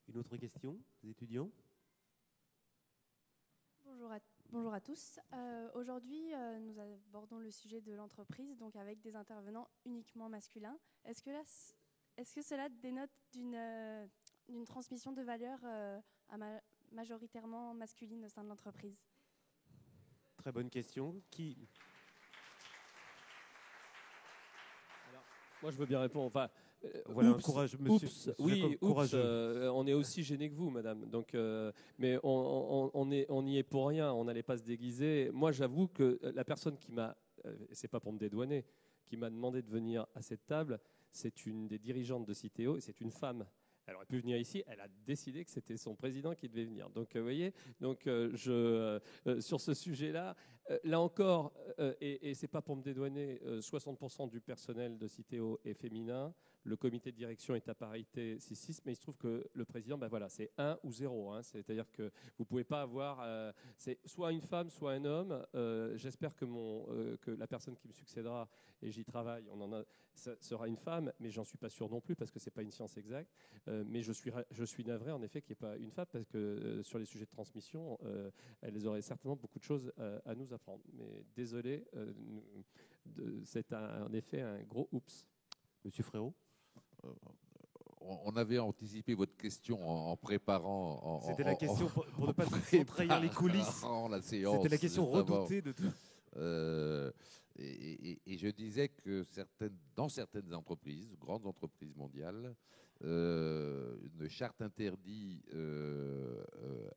Une autre question, des étudiants? Bonjour à tous. Aujourd'hui, nous abordons le sujet de l'entreprise, donc avec des intervenants uniquement masculins. Est-ce que cela dénote d'une transmission de valeurs majoritairement masculine au sein de l'entreprise? Très bonne question. Qui? Alors, moi, je veux bien répondre. Enfin, voilà, un courage, monsieur. Oui, on est aussi gêné que vous, madame. Donc, mais on y est pour rien. On n'allait pas se déguiser. Moi, j'avoue que la personne qui m'a, c'est pas pour me dédouaner, qui m'a demandé de venir à cette table, c'est une des dirigeantes de Citeo et c'est une femme. Elle aurait pu venir ici, elle a décidé que c'était son président qui devait venir. Donc, vous voyez, donc, sur ce sujet-là, là encore, et ce n'est pas pour me dédouaner, 60% du personnel de Citeo est féminin. Le comité de direction est à parité 6-6, mais il se trouve que le président, ben voilà, c'est 1 ou 0. Hein, c'est-à-dire que vous ne pouvez pas avoir... c'est soit une femme, soit un homme. J'espère que la personne qui me succédera, et j'y travaille, ça sera une femme, mais j'en suis pas sûr non plus parce que ce n'est pas une science exacte. Mais je suis navré, en effet, qu'il n'y ait pas une femme parce que sur les sujets de transmission, elles auraient certainement beaucoup de choses à nous apprendre. Mais désolé, c'est en effet un gros oups. Monsieur Frérot? On avait anticipé votre question en préparant. C'était la question pour ne pas trop trahir les coulisses. La séance. C'était la question redoutée de tout. Et je disais que dans certaines entreprises, grandes entreprises mondiales, une charte interdit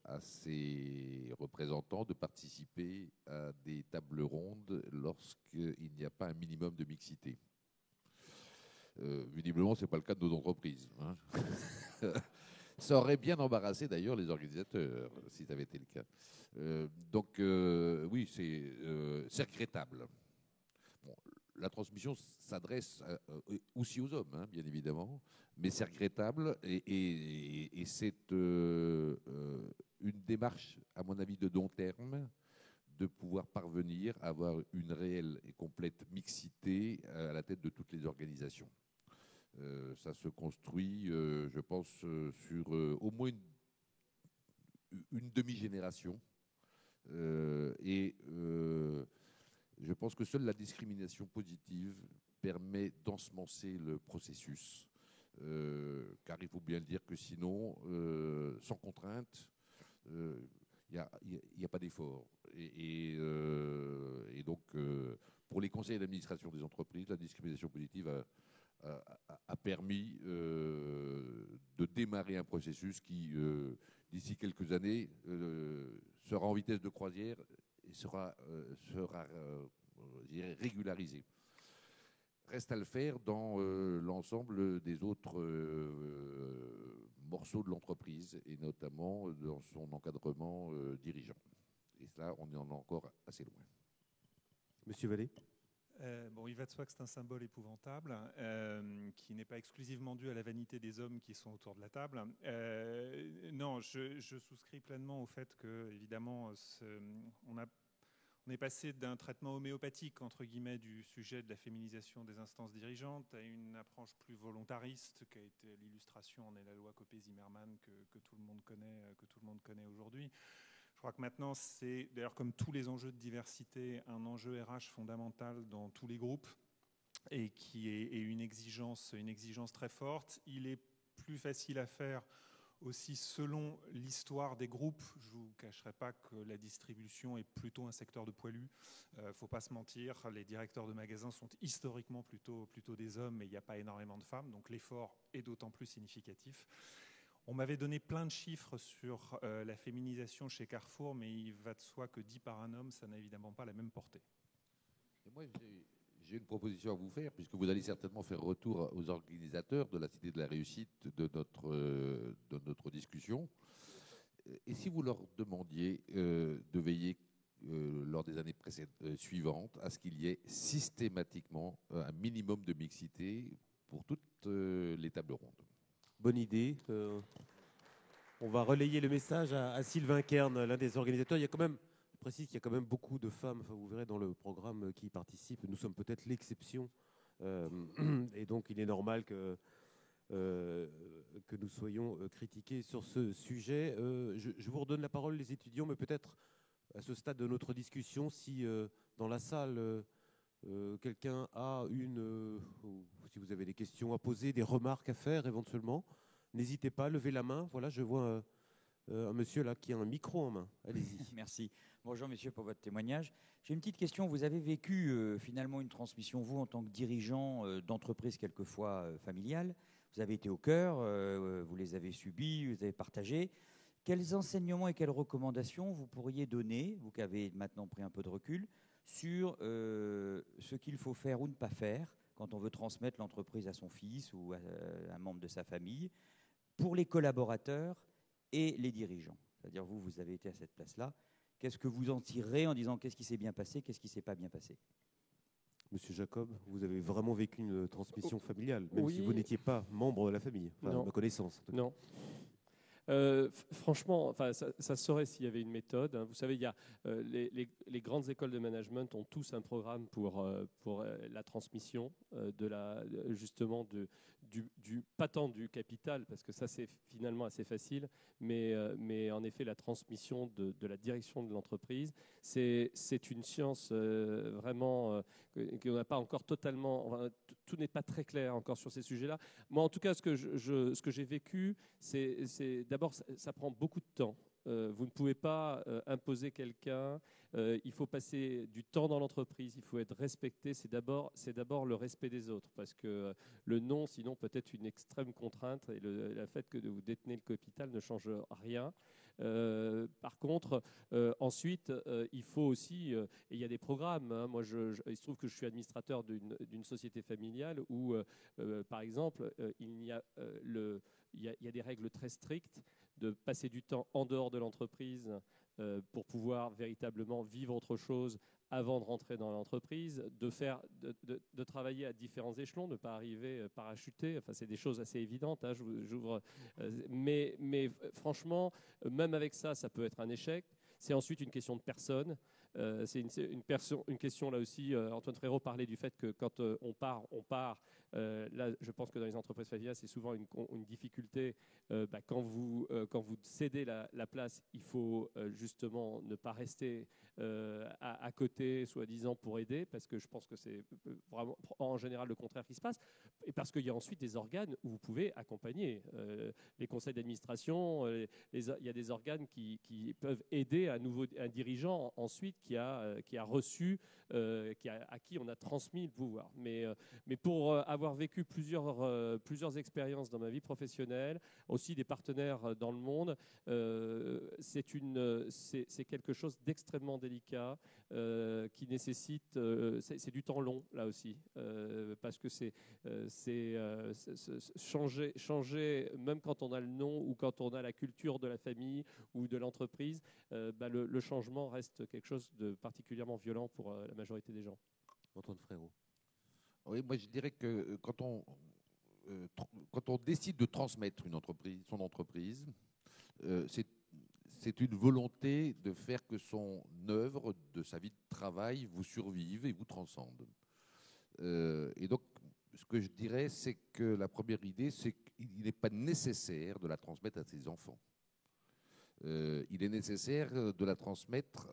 à ses représentants de participer à des tables rondes lorsqu'il n'y a pas un minimum de mixité. Visiblement, ce n'est pas le cas de nos entreprises. Hein. Ça aurait bien embarrassé d'ailleurs les organisateurs, si ça avait été le cas. Donc, oui, c'est regrettable. Bon, la transmission s'adresse aussi aux hommes, hein, bien évidemment, mais c'est regrettable et c'est une démarche, à mon avis, de long terme, de pouvoir parvenir à avoir une réelle et complète mixité à la tête de toutes les organisations. Ça se construit, je pense, sur au moins une demi-génération. Et je pense que seule la discrimination positive permet d'ensemencer le processus. Car il faut bien le dire que sinon, sans contrainte, il n'y a pas d'effort. Et donc, pour les conseils d'administration des entreprises, la discrimination positive a permis de démarrer un processus qui, d'ici quelques années, sera en vitesse de croisière et sera je dirais, régularisé. Reste à le faire dans l'ensemble des autres morceaux de l'entreprise, et notamment dans son encadrement dirigeant. Et là, on en est encore assez loin. Monsieur Vallée. Bon, il va de soi que c'est un symbole épouvantable qui n'est pas exclusivement dû à la vanité des hommes qui sont autour de la table. Non, je souscris pleinement au fait que, évidemment, on est passé d'un traitement homéopathique, entre guillemets, du sujet de la féminisation des instances dirigeantes à une approche plus volontariste, qui a été l'illustration, en est la loi Copé-Zimmermann que tout le monde connaît aujourd'hui. Je crois que maintenant, c'est, d'ailleurs, comme tous les enjeux de diversité, un enjeu RH fondamental dans tous les groupes et qui est une exigence très forte. Il est plus facile à faire aussi selon l'histoire des groupes. Je ne vous cacherai pas que la distribution est plutôt un secteur de poilus. Faut pas se mentir, les directeurs de magasins sont historiquement plutôt des hommes, mais il n'y a pas énormément de femmes, donc l'effort est d'autant plus significatif. On m'avait donné plein de chiffres sur la féminisation chez Carrefour, mais il va de soi que dit par un homme, ça n'a évidemment pas la même portée. Et moi, j'ai une proposition à vous faire, puisque vous allez certainement faire retour aux organisateurs de la Cité de la Réussite de notre discussion. Et si vous leur demandiez de veiller lors des années suivantes à ce qu'il y ait systématiquement un minimum de mixité pour toutes les tables rondes. Bonne idée. On va relayer le message à Sylvain Kern, l'un des organisateurs. Il y a quand même, je précise qu'il y a quand même beaucoup de femmes, enfin, vous verrez dans le programme, qui participent. Nous sommes peut-être l'exception. Et donc, il est normal que nous soyons critiqués sur ce sujet. Je vous redonne la parole, les étudiants, mais peut-être à ce stade de notre discussion, si dans la salle, quelqu'un a si vous avez des questions à poser, des remarques à faire éventuellement, n'hésitez pas, levez la main. Voilà, je vois un monsieur là qui a un micro en main. Allez-y. Merci. Bonjour messieurs pour votre témoignage. J'ai une petite question. Vous avez vécu finalement une transmission, vous, en tant que dirigeant d'entreprise quelquefois familiale. Vous avez été au cœur, vous les avez subis, vous avez partagé. Quels enseignements et quelles recommandations vous pourriez donner, vous qui avez maintenant pris un peu de recul, sur ce qu'il faut faire ou ne pas faire quand on veut transmettre l'entreprise à son fils ou à un membre de sa famille, pour les collaborateurs et les dirigeants. C'est-à-dire vous avez été à cette place-là. Qu'est-ce que vous en tirez en disant qu'est-ce qui s'est bien passé, qu'est-ce qui ne s'est pas bien passé? Monsieur Jacob, vous avez vraiment vécu une transmission familiale, même si vous n'étiez pas membre de la famille, à ma connaissance. Non. Franchement, enfin, ça serait s'il y avait une méthode. Vous savez, il y a, les grandes écoles de management ont tous un programme pour la transmission justement pas tant du capital, parce que ça c'est finalement assez facile, mais en effet la transmission de la direction de l'entreprise, c'est une science vraiment qu'on n'a pas encore totalement, enfin, tout n'est pas très clair encore sur ces sujets-là. Moi en tout cas, ce que j'ai vécu, c'est d'abord ça prend beaucoup de temps. Vous ne pouvez pas imposer quelqu'un. Il faut passer du temps dans l'entreprise. Il faut être respecté. C'est d'abord le respect des autres, parce que le non, sinon peut être une extrême contrainte. Et le fait que vous détenez le capital ne change rien. Par contre, ensuite, il faut aussi, et il y a des programmes. Hein, moi, il se trouve que je suis administrateur d'une société familiale où, par exemple, il y a des règles très strictes de passer du temps en dehors de l'entreprise pour pouvoir véritablement vivre autre chose avant de rentrer dans l'entreprise, de travailler à différents échelons, ne pas arriver parachuté. Enfin, c'est des choses assez évidentes. Hein, mais franchement, même avec ça, ça peut être un échec. C'est ensuite une question de personne. C'est une question là aussi. Antoine Frérot parlait du fait que quand on part. Là, je pense que dans les entreprises familiales, c'est souvent une difficulté. Quand vous cédez la place, il faut justement ne pas rester à côté, soi-disant, pour aider, parce que je pense que c'est vraiment en général le contraire qui se passe. Et parce qu'il y a ensuite des organes où vous pouvez accompagner. Les conseils d'administration, il y a des organes qui peuvent aider un dirigeant ensuite qui a reçu, à qui on a transmis le pouvoir. Mais pour avoir vécu plusieurs expériences dans ma vie professionnelle, aussi des partenaires dans le monde, c'est quelque chose d'extrêmement délicat qui nécessite, c'est du temps long là aussi, parce que c'est changer, même quand on a le nom ou quand on a la culture de la famille ou de l'entreprise, le changement reste quelque chose de particulièrement violent pour la majorité des gens. Antoine Frérot. Oui, moi je dirais que quand on décide de transmettre son entreprise, c'est une volonté de faire que son œuvre, de sa vie de travail, vous survive et vous transcende. Et donc, ce que je dirais, c'est que la première idée, c'est qu'il n'est pas nécessaire de la transmettre à ses enfants. Il est nécessaire de la transmettre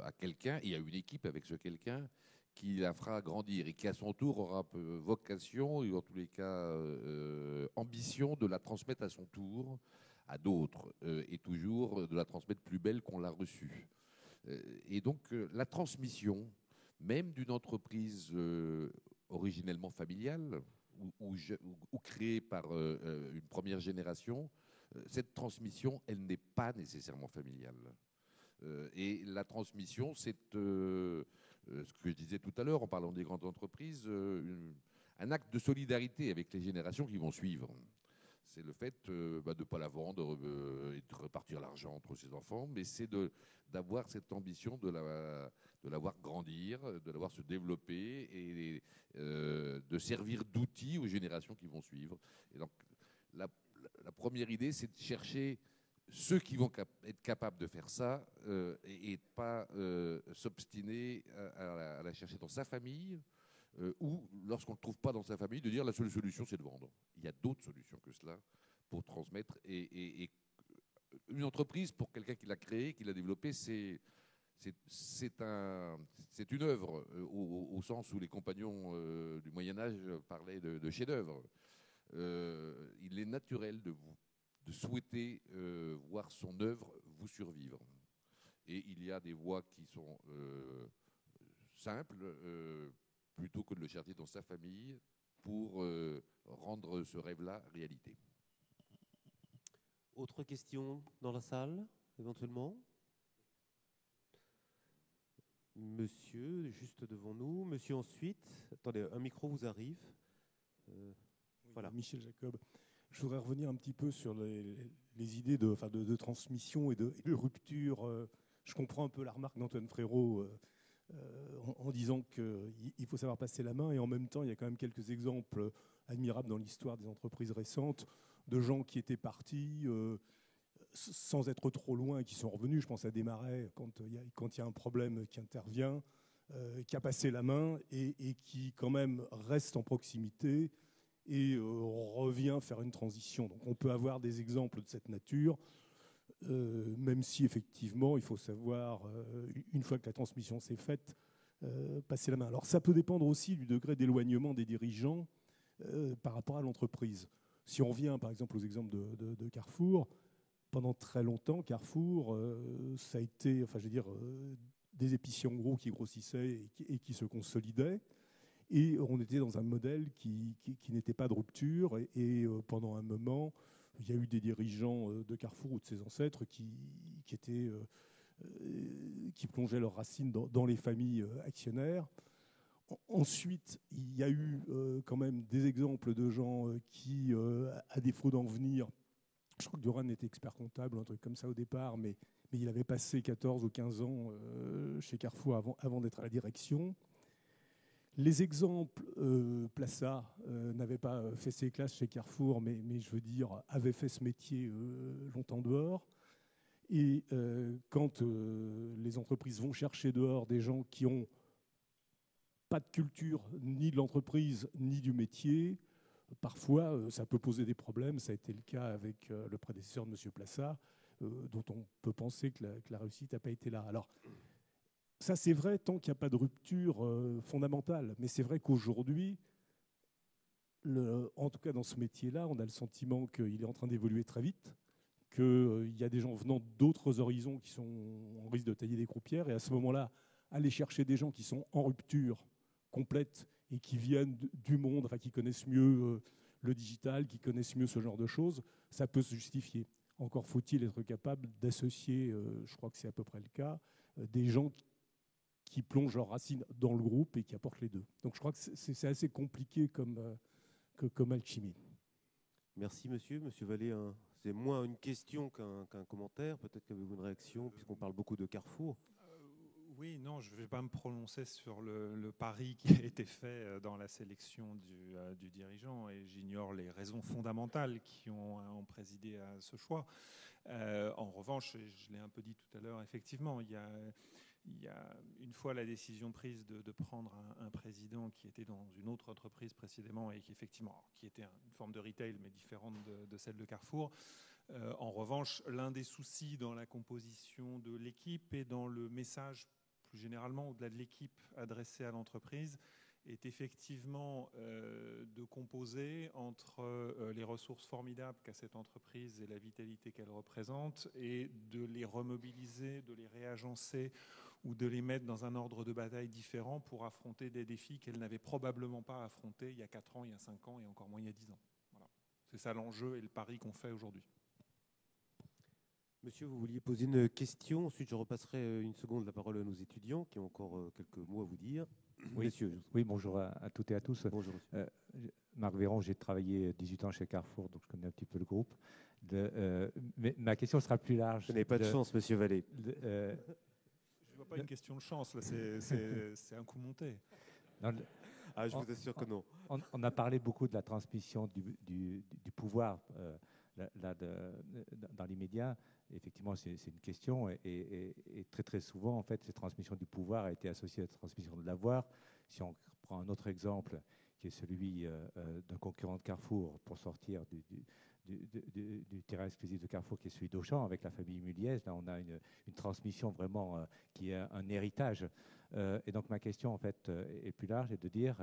à quelqu'un et à une équipe avec ce quelqu'un qui la fera grandir et qui, à son tour, aura vocation et, en tous les cas, ambition de la transmettre à son tour à d'autres et toujours de la transmettre plus belle qu'on l'a reçue. Et donc, la transmission, même d'une entreprise originellement familiale ou créée par une première génération, cette transmission, elle n'est pas nécessairement familiale. Et la transmission, c'est ce que je disais tout à l'heure en parlant des grandes entreprises, un acte de solidarité avec les générations qui vont suivre. C'est le fait de ne pas la vendre et de repartir l'argent entre ses enfants, mais c'est d'avoir cette ambition de la voir grandir, de la voir se développer et de servir d'outil aux générations qui vont suivre. Et donc, la première idée, c'est de chercher ceux qui vont être capables de faire ça et de pas s'obstiner à la chercher dans sa famille ou, lorsqu'on ne le trouve pas dans sa famille, de dire la seule solution, c'est de vendre. Il y a d'autres solutions que cela pour transmettre. Et une entreprise, pour quelqu'un qui l'a créée, qui l'a développée, c'est une œuvre au sens où les compagnons du Moyen-Âge parlaient de chef-d'œuvre. Il est naturel de souhaiter voir son œuvre vous survivre. Et il y a des voies qui sont simples, plutôt que de le chercher dans sa famille, pour rendre ce rêve-là réalité. Autre question dans la salle, éventuellement? Monsieur, juste devant nous. Monsieur, ensuite. Attendez, un micro vous arrive. Voilà. Michel Jacob. Je voudrais revenir un petit peu sur les idées de transmission et de rupture. Je comprends un peu la remarque d'Antoine Frérot en disant qu'il faut savoir passer la main, et en même temps, il y a quand même quelques exemples admirables dans l'histoire des entreprises récentes de gens qui étaient partis sans être trop loin et qui sont revenus. Je pense à Desmarais, quand il y a un problème qui intervient, qui a passé la main et qui quand même reste en proximité et revient faire une transition. Donc on peut avoir des exemples de cette nature, même si effectivement il faut savoir, une fois que la transmission s'est faite, passer la main. Alors ça peut dépendre aussi du degré d'éloignement des dirigeants par rapport à l'entreprise. Si on revient par exemple aux exemples de Carrefour, pendant très longtemps, Carrefour, ça a été, des épiciers en gros qui grossissaient et qui se consolidaient. Et on était dans un modèle qui n'était pas de rupture. Et pendant un moment, il y a eu des dirigeants de Carrefour ou de ses ancêtres qui plongeaient leurs racines dans les familles actionnaires. Ensuite, il y a eu quand même des exemples de gens qui, à défaut d'en venir, je crois que Doran était expert comptable, un truc comme ça au départ, mais il avait passé 14 ou 15 ans chez Carrefour avant d'être à la direction. Les exemples, Plaça n'avait pas fait ses classes chez Carrefour, mais je veux dire, avait fait ce métier longtemps dehors. Et quand les entreprises vont chercher dehors des gens qui n'ont pas de culture ni de l'entreprise ni du métier, parfois ça peut poser des problèmes. Ça a été le cas avec le prédécesseur de M. Plaça, dont on peut penser que la réussite n'a pas été là. Alors, ça, c'est vrai tant qu'il n'y a pas de rupture fondamentale. Mais c'est vrai qu'aujourd'hui, en tout cas dans ce métier-là, on a le sentiment qu'il est en train d'évoluer très vite, qu'il y a des gens venant d'autres horizons qui sont en risque de tailler des croupières, et à ce moment-là, aller chercher des gens qui sont en rupture complète et qui viennent du monde, enfin qui connaissent mieux le digital, qui connaissent mieux ce genre de choses, ça peut se justifier. Encore faut-il être capable d'associer, je crois que c'est à peu près le cas, des gens qui plongent leurs racines dans le groupe et qui apportent les deux. Donc je crois que c'est assez compliqué comme alchimie. Merci monsieur. Monsieur Vallée, c'est moins une question qu'un commentaire. Peut-être qu'avez-vous une réaction, puisqu'on parle beaucoup de Carrefour. Oui, non, je ne vais pas me prononcer sur le pari qui a été fait dans la sélection du dirigeant, et j'ignore les raisons fondamentales qui ont présidé à ce choix. En revanche, je l'ai un peu dit tout à l'heure, effectivement, il y a une fois la décision prise de prendre un président qui était dans une autre entreprise précédemment et qui effectivement qui était une forme de retail mais différente de celle de Carrefour. En revanche, l'un des soucis dans la composition de l'équipe et dans le message plus généralement au-delà de l'équipe adressée à l'entreprise est effectivement de composer entre les ressources formidables qu'a cette entreprise et la vitalité qu'elle représente, et de les remobiliser, de les réagencer ou de les mettre dans un ordre de bataille différent pour affronter des défis qu'elle n'avait probablement pas affrontés il y a 4 ans, il y a 5 ans et encore moins il y a 10 ans. Voilà. C'est ça l'enjeu et le pari qu'on fait aujourd'hui. Monsieur, vous vouliez poser une question. Ensuite, je repasserai une seconde la parole à nos étudiants qui ont encore quelques mots à vous dire. Oui, Messieurs. Oui, bonjour à toutes et à tous. Bonjour, monsieur. Marc Véron, j'ai travaillé 18 ans chez Carrefour, donc je connais un petit peu le groupe. Mais ma question sera plus large. Vous n'avez pas de chance, monsieur Vallée. Je ne vois pas une question de chance, là, c'est un coup monté. Non, je vous assure que non. On a parlé beaucoup de la transmission du pouvoir dans l'immédiat. Effectivement, c'est une question, et très très souvent, en fait, cette transmission du pouvoir a été associée à la transmission de l'avoir. Si on prend un autre exemple, qui est celui d'un concurrent de Carrefour, pour sortir du terrain exclusif de Carrefour, qui est celui d'Auchan, avec la famille Muliez, là on a une transmission vraiment qui est un héritage. Et donc ma question, en fait, est plus large, est de dire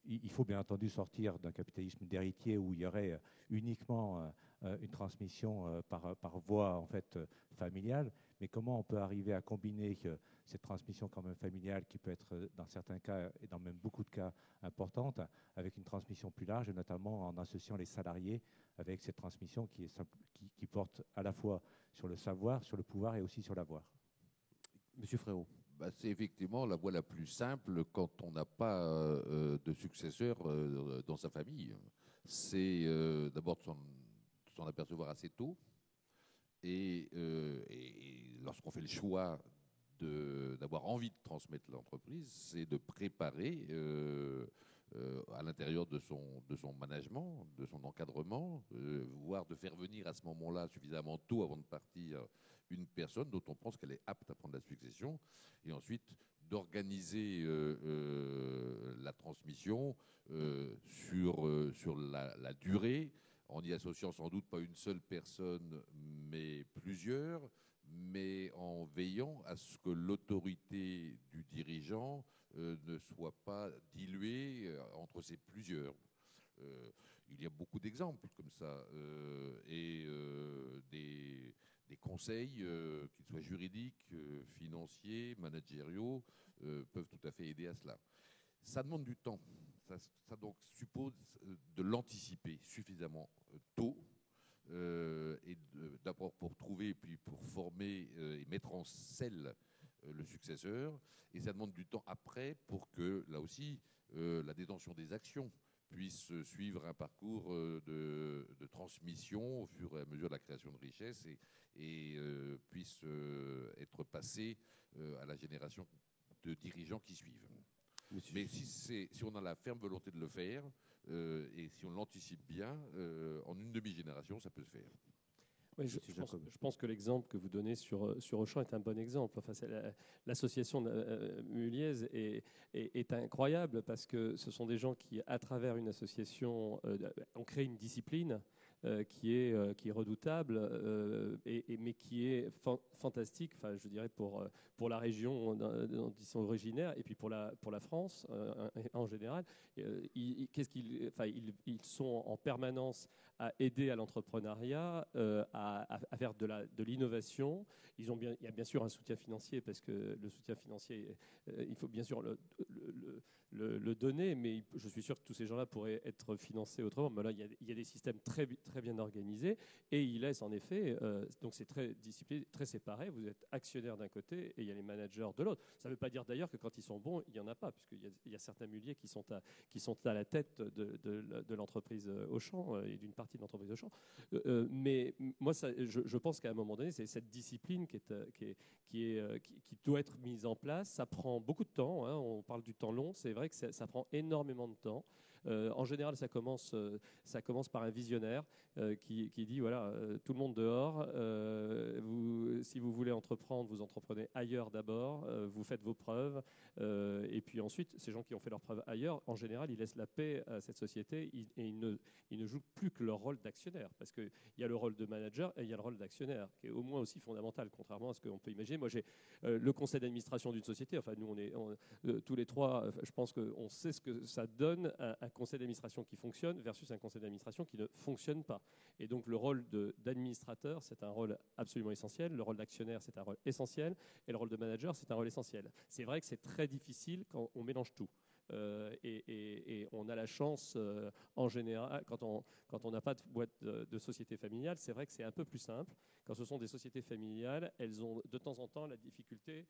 il faut bien entendu sortir d'un capitalisme d'héritier où il y aurait uniquement une transmission par voie en fait familiale, mais comment on peut arriver à combiner cette transmission quand même familiale, qui peut être dans certains cas et dans même beaucoup de cas importante, avec une transmission plus large, et notamment en associant les salariés avec cette transmission qui porte à la fois sur le savoir, sur le pouvoir et aussi sur l'avoir. Monsieur Frérot. C'est effectivement la voie la plus simple quand on n'a pas de successeur dans sa famille. C'est d'abord de s'en apercevoir assez tôt, et lorsqu'on fait le choix d'avoir envie de transmettre l'entreprise, c'est de préparer à l'intérieur de son management, de son encadrement, voire de faire venir à ce moment-là suffisamment tôt avant de partir une personne dont on pense qu'elle est apte à prendre la succession, et ensuite d'organiser la transmission sur la durée, en y associant sans doute pas une seule personne, mais plusieurs, mais en veillant à ce que l'autorité du dirigeant ne soit pas diluée entre ces plusieurs. Il y a beaucoup d'exemples comme ça, et des conseils, qu'ils soient juridiques, financiers, managériaux, peuvent tout à fait aider à cela. Ça demande du temps. Ça donc suppose de l'anticiper suffisamment tôt, et d'abord pour trouver, puis pour former et mettre en selle le successeur. Et ça demande du temps après pour que, là aussi, la détention des actions puisse suivre un parcours de transmission au fur et à mesure de la création de richesses, et puisse être passé à la génération de dirigeants qui suivent. Mais si on a la ferme volonté de le faire, et si on l'anticipe bien, en une demi-génération, ça peut se faire. Oui, je pense que l'exemple que vous donnez sur Auchan est un bon exemple. Enfin, l'association Muliez est incroyable, parce que ce sont des gens qui, à travers une association, ont créé une discipline qui est redoutable, mais qui est fantastique, enfin, je dirais, pour la région dont ils sont originaires, et puis pour la France en général. Ils sont en permanence à aider à l'entrepreneuriat, à faire de l'innovation. Il y a bien sûr un soutien financier, parce que le soutien financier, il faut bien sûr le donner, mais je suis sûr que tous ces gens-là pourraient être financés autrement. Mais là, il y a des systèmes très bien organisés, et ils laissent en effet, donc c'est très discipliné, très séparé. Vous êtes actionnaire d'un côté et il y a les managers de l'autre. Ça ne veut pas dire d'ailleurs que quand ils sont bons, il n'y en a pas, puisqu'il y a certains muliers qui sont à la tête de l'entreprise Auchan et d'une partie de l'entreprise Auchan. Mais moi, je pense qu'à un moment donné, c'est cette discipline qui doit être mise en place. Ça prend beaucoup de temps, hein. On parle du temps long, c'est vrai que ça prend énormément de temps. En général, ça commence par un visionnaire qui dit, voilà, tout le monde dehors, si vous voulez entreprendre, vous entreprenez ailleurs d'abord, vous faites vos preuves, et puis ensuite, ces gens qui ont fait leurs preuves ailleurs, en général, ils laissent la paix à cette société, et ils ne jouent plus que leur rôle d'actionnaire, parce qu'il y a le rôle de manager et il y a le rôle d'actionnaire, qui est au moins aussi fondamental, contrairement à ce qu'on peut imaginer. Moi, j'ai le conseil d'administration d'une société, enfin, nous, tous les trois, je pense qu'on sait ce que ça donne, un conseil d'administration qui fonctionne versus un conseil d'administration qui ne fonctionne pas. Et donc le rôle d'administrateur, c'est un rôle absolument essentiel, le rôle d'actionnaire, c'est un rôle essentiel, et le rôle de manager, c'est un rôle essentiel. C'est vrai que c'est très difficile quand on mélange tout. Et on a la chance, en général, quand on n'a pas de boîte de société familiale, c'est vrai que c'est un peu plus simple. Quand ce sont des sociétés familiales, elles ont de temps en temps la difficulté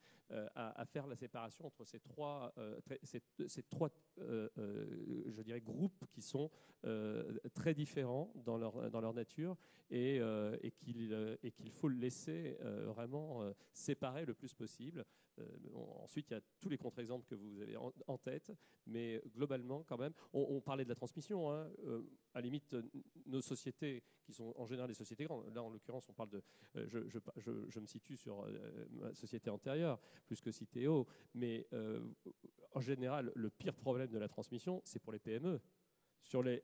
à faire la séparation entre ces trois je dirais, groupes qui sont très différents dans leur nature, et qu'il faut le laisser vraiment séparer le plus possible. Ensuite, il y a tous les contre-exemples que vous avez en tête, mais globalement, quand même, on parlait de la transmission. Hein. À la limite, nos sociétés, qui sont en général des sociétés grandes, là en l'occurrence, on parle de. Je me situe sur ma société antérieure, plus que Citeo, mais en général, le pire problème de la transmission, c'est pour les PME. Il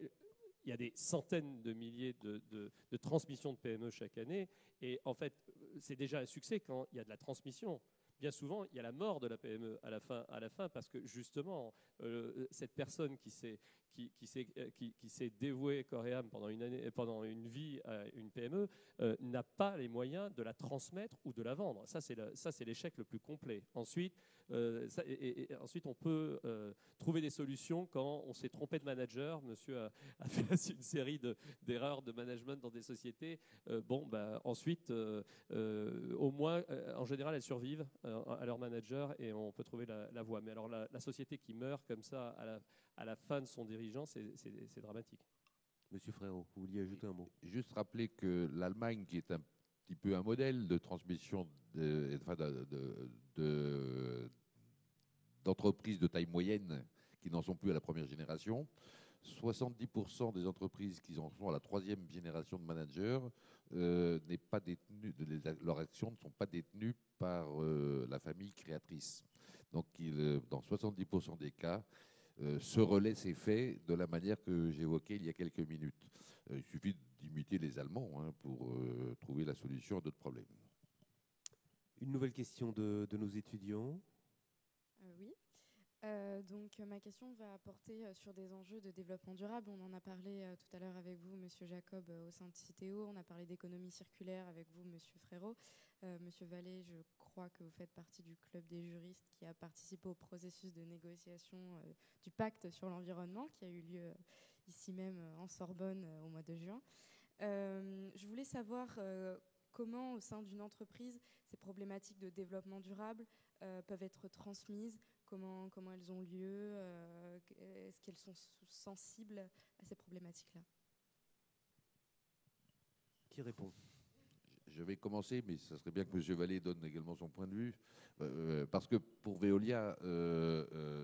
y a des centaines de milliers de transmissions de PME chaque année, et en fait, c'est déjà un succès quand il y a de la transmission. Bien souvent, il y a la mort de la PME à la fin, parce que justement, cette personne qui s'est dévouée corps et âme pendant une vie à une PME n'a pas les moyens de la transmettre ou de la vendre. Ça, c'est l'échec le plus complet. Ensuite, on peut trouver des solutions quand on s'est trompé de manager. Monsieur a fait une série d'erreurs de management dans des sociétés. Ensuite, au moins, en général, elles survivent à leur manager, et on peut trouver la voie. Mais alors, la société qui meurt comme ça à la fin de son dirigeant, c'est dramatique. Monsieur Frérot, vous vouliez ajouter un mot? Juste rappeler que l'Allemagne, qui est un petit peu un modèle de transmission d'entreprises de taille moyenne qui n'en sont plus à la première génération, 70% des entreprises qui en sont à la troisième génération de managers, leurs actions ne sont pas détenues par la famille créatrice. Donc, dans 70% des cas, ce relais s'est fait de la manière que j'évoquais il y a quelques minutes. Il suffit d'imiter les Allemands pour trouver la solution à d'autres problèmes. Une nouvelle question de nos étudiants. Oui. Donc ma question va porter sur des enjeux de développement durable. On en a parlé tout à l'heure avec vous, Monsieur Jacob, au sein de Citeo. On a parlé d'économie circulaire avec vous, Monsieur Frérot. Monsieur Vallée, je crois que vous faites partie du club des juristes qui a participé au processus de négociation du pacte sur l'environnement qui a eu lieu ici même en Sorbonne au mois de juin. Je voulais savoir comment, au sein d'une entreprise, ces problématiques de développement durable peuvent être transmises, comment elles ont lieu, est-ce qu'elles sont sensibles à ces problématiques-là? Qui répond? Je vais commencer, mais ça serait bien que M. Vallée donne également son point de vue, parce que pour Veolia,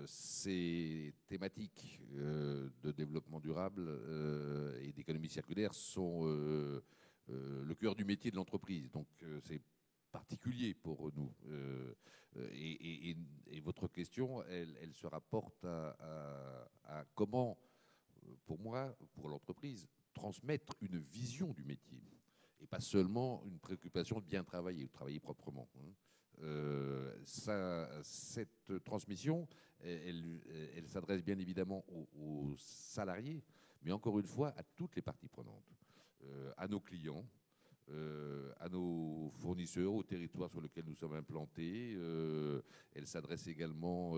ces thématiques de développement durable et d'économie circulaire sont le cœur du métier de l'entreprise. Donc c'est particulier pour nous. Et votre question, elle se rapporte à comment, pour moi, pour l'entreprise, transmettre une vision du métier. Et pas seulement une préoccupation de bien travailler, de travailler proprement. Cette transmission, elle s'adresse bien évidemment aux salariés, mais encore une fois à toutes les parties prenantes. à nos clients, à nos fournisseurs, aux territoires sur lesquels nous sommes implantés. Elle s'adresse également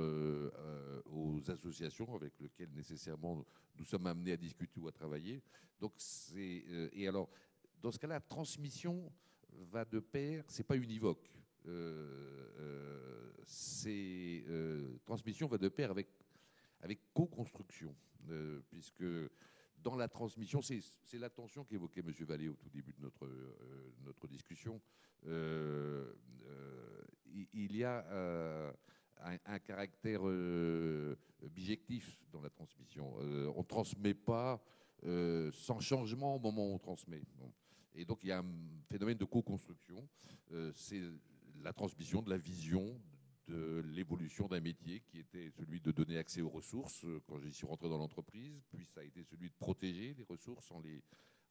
aux associations avec lesquelles nécessairement nous sommes amenés à discuter ou à travailler. Donc et alors, dans ce cas-là, la transmission va de pair, c'est pas univoque. Transmission va de pair avec co-construction, puisque dans la transmission, c'est la tension qu'évoquait M. Vallée au tout début de notre discussion. Il y a un caractère bijectif dans la transmission. On ne transmet pas sans changement au moment où on transmet. Bon. Et donc il y a un phénomène de co-construction. C'est la transmission de la vision, de l'évolution d'un métier qui était celui de donner accès aux ressources quand j'y suis rentré dans l'entreprise, puis ça a été celui de protéger les ressources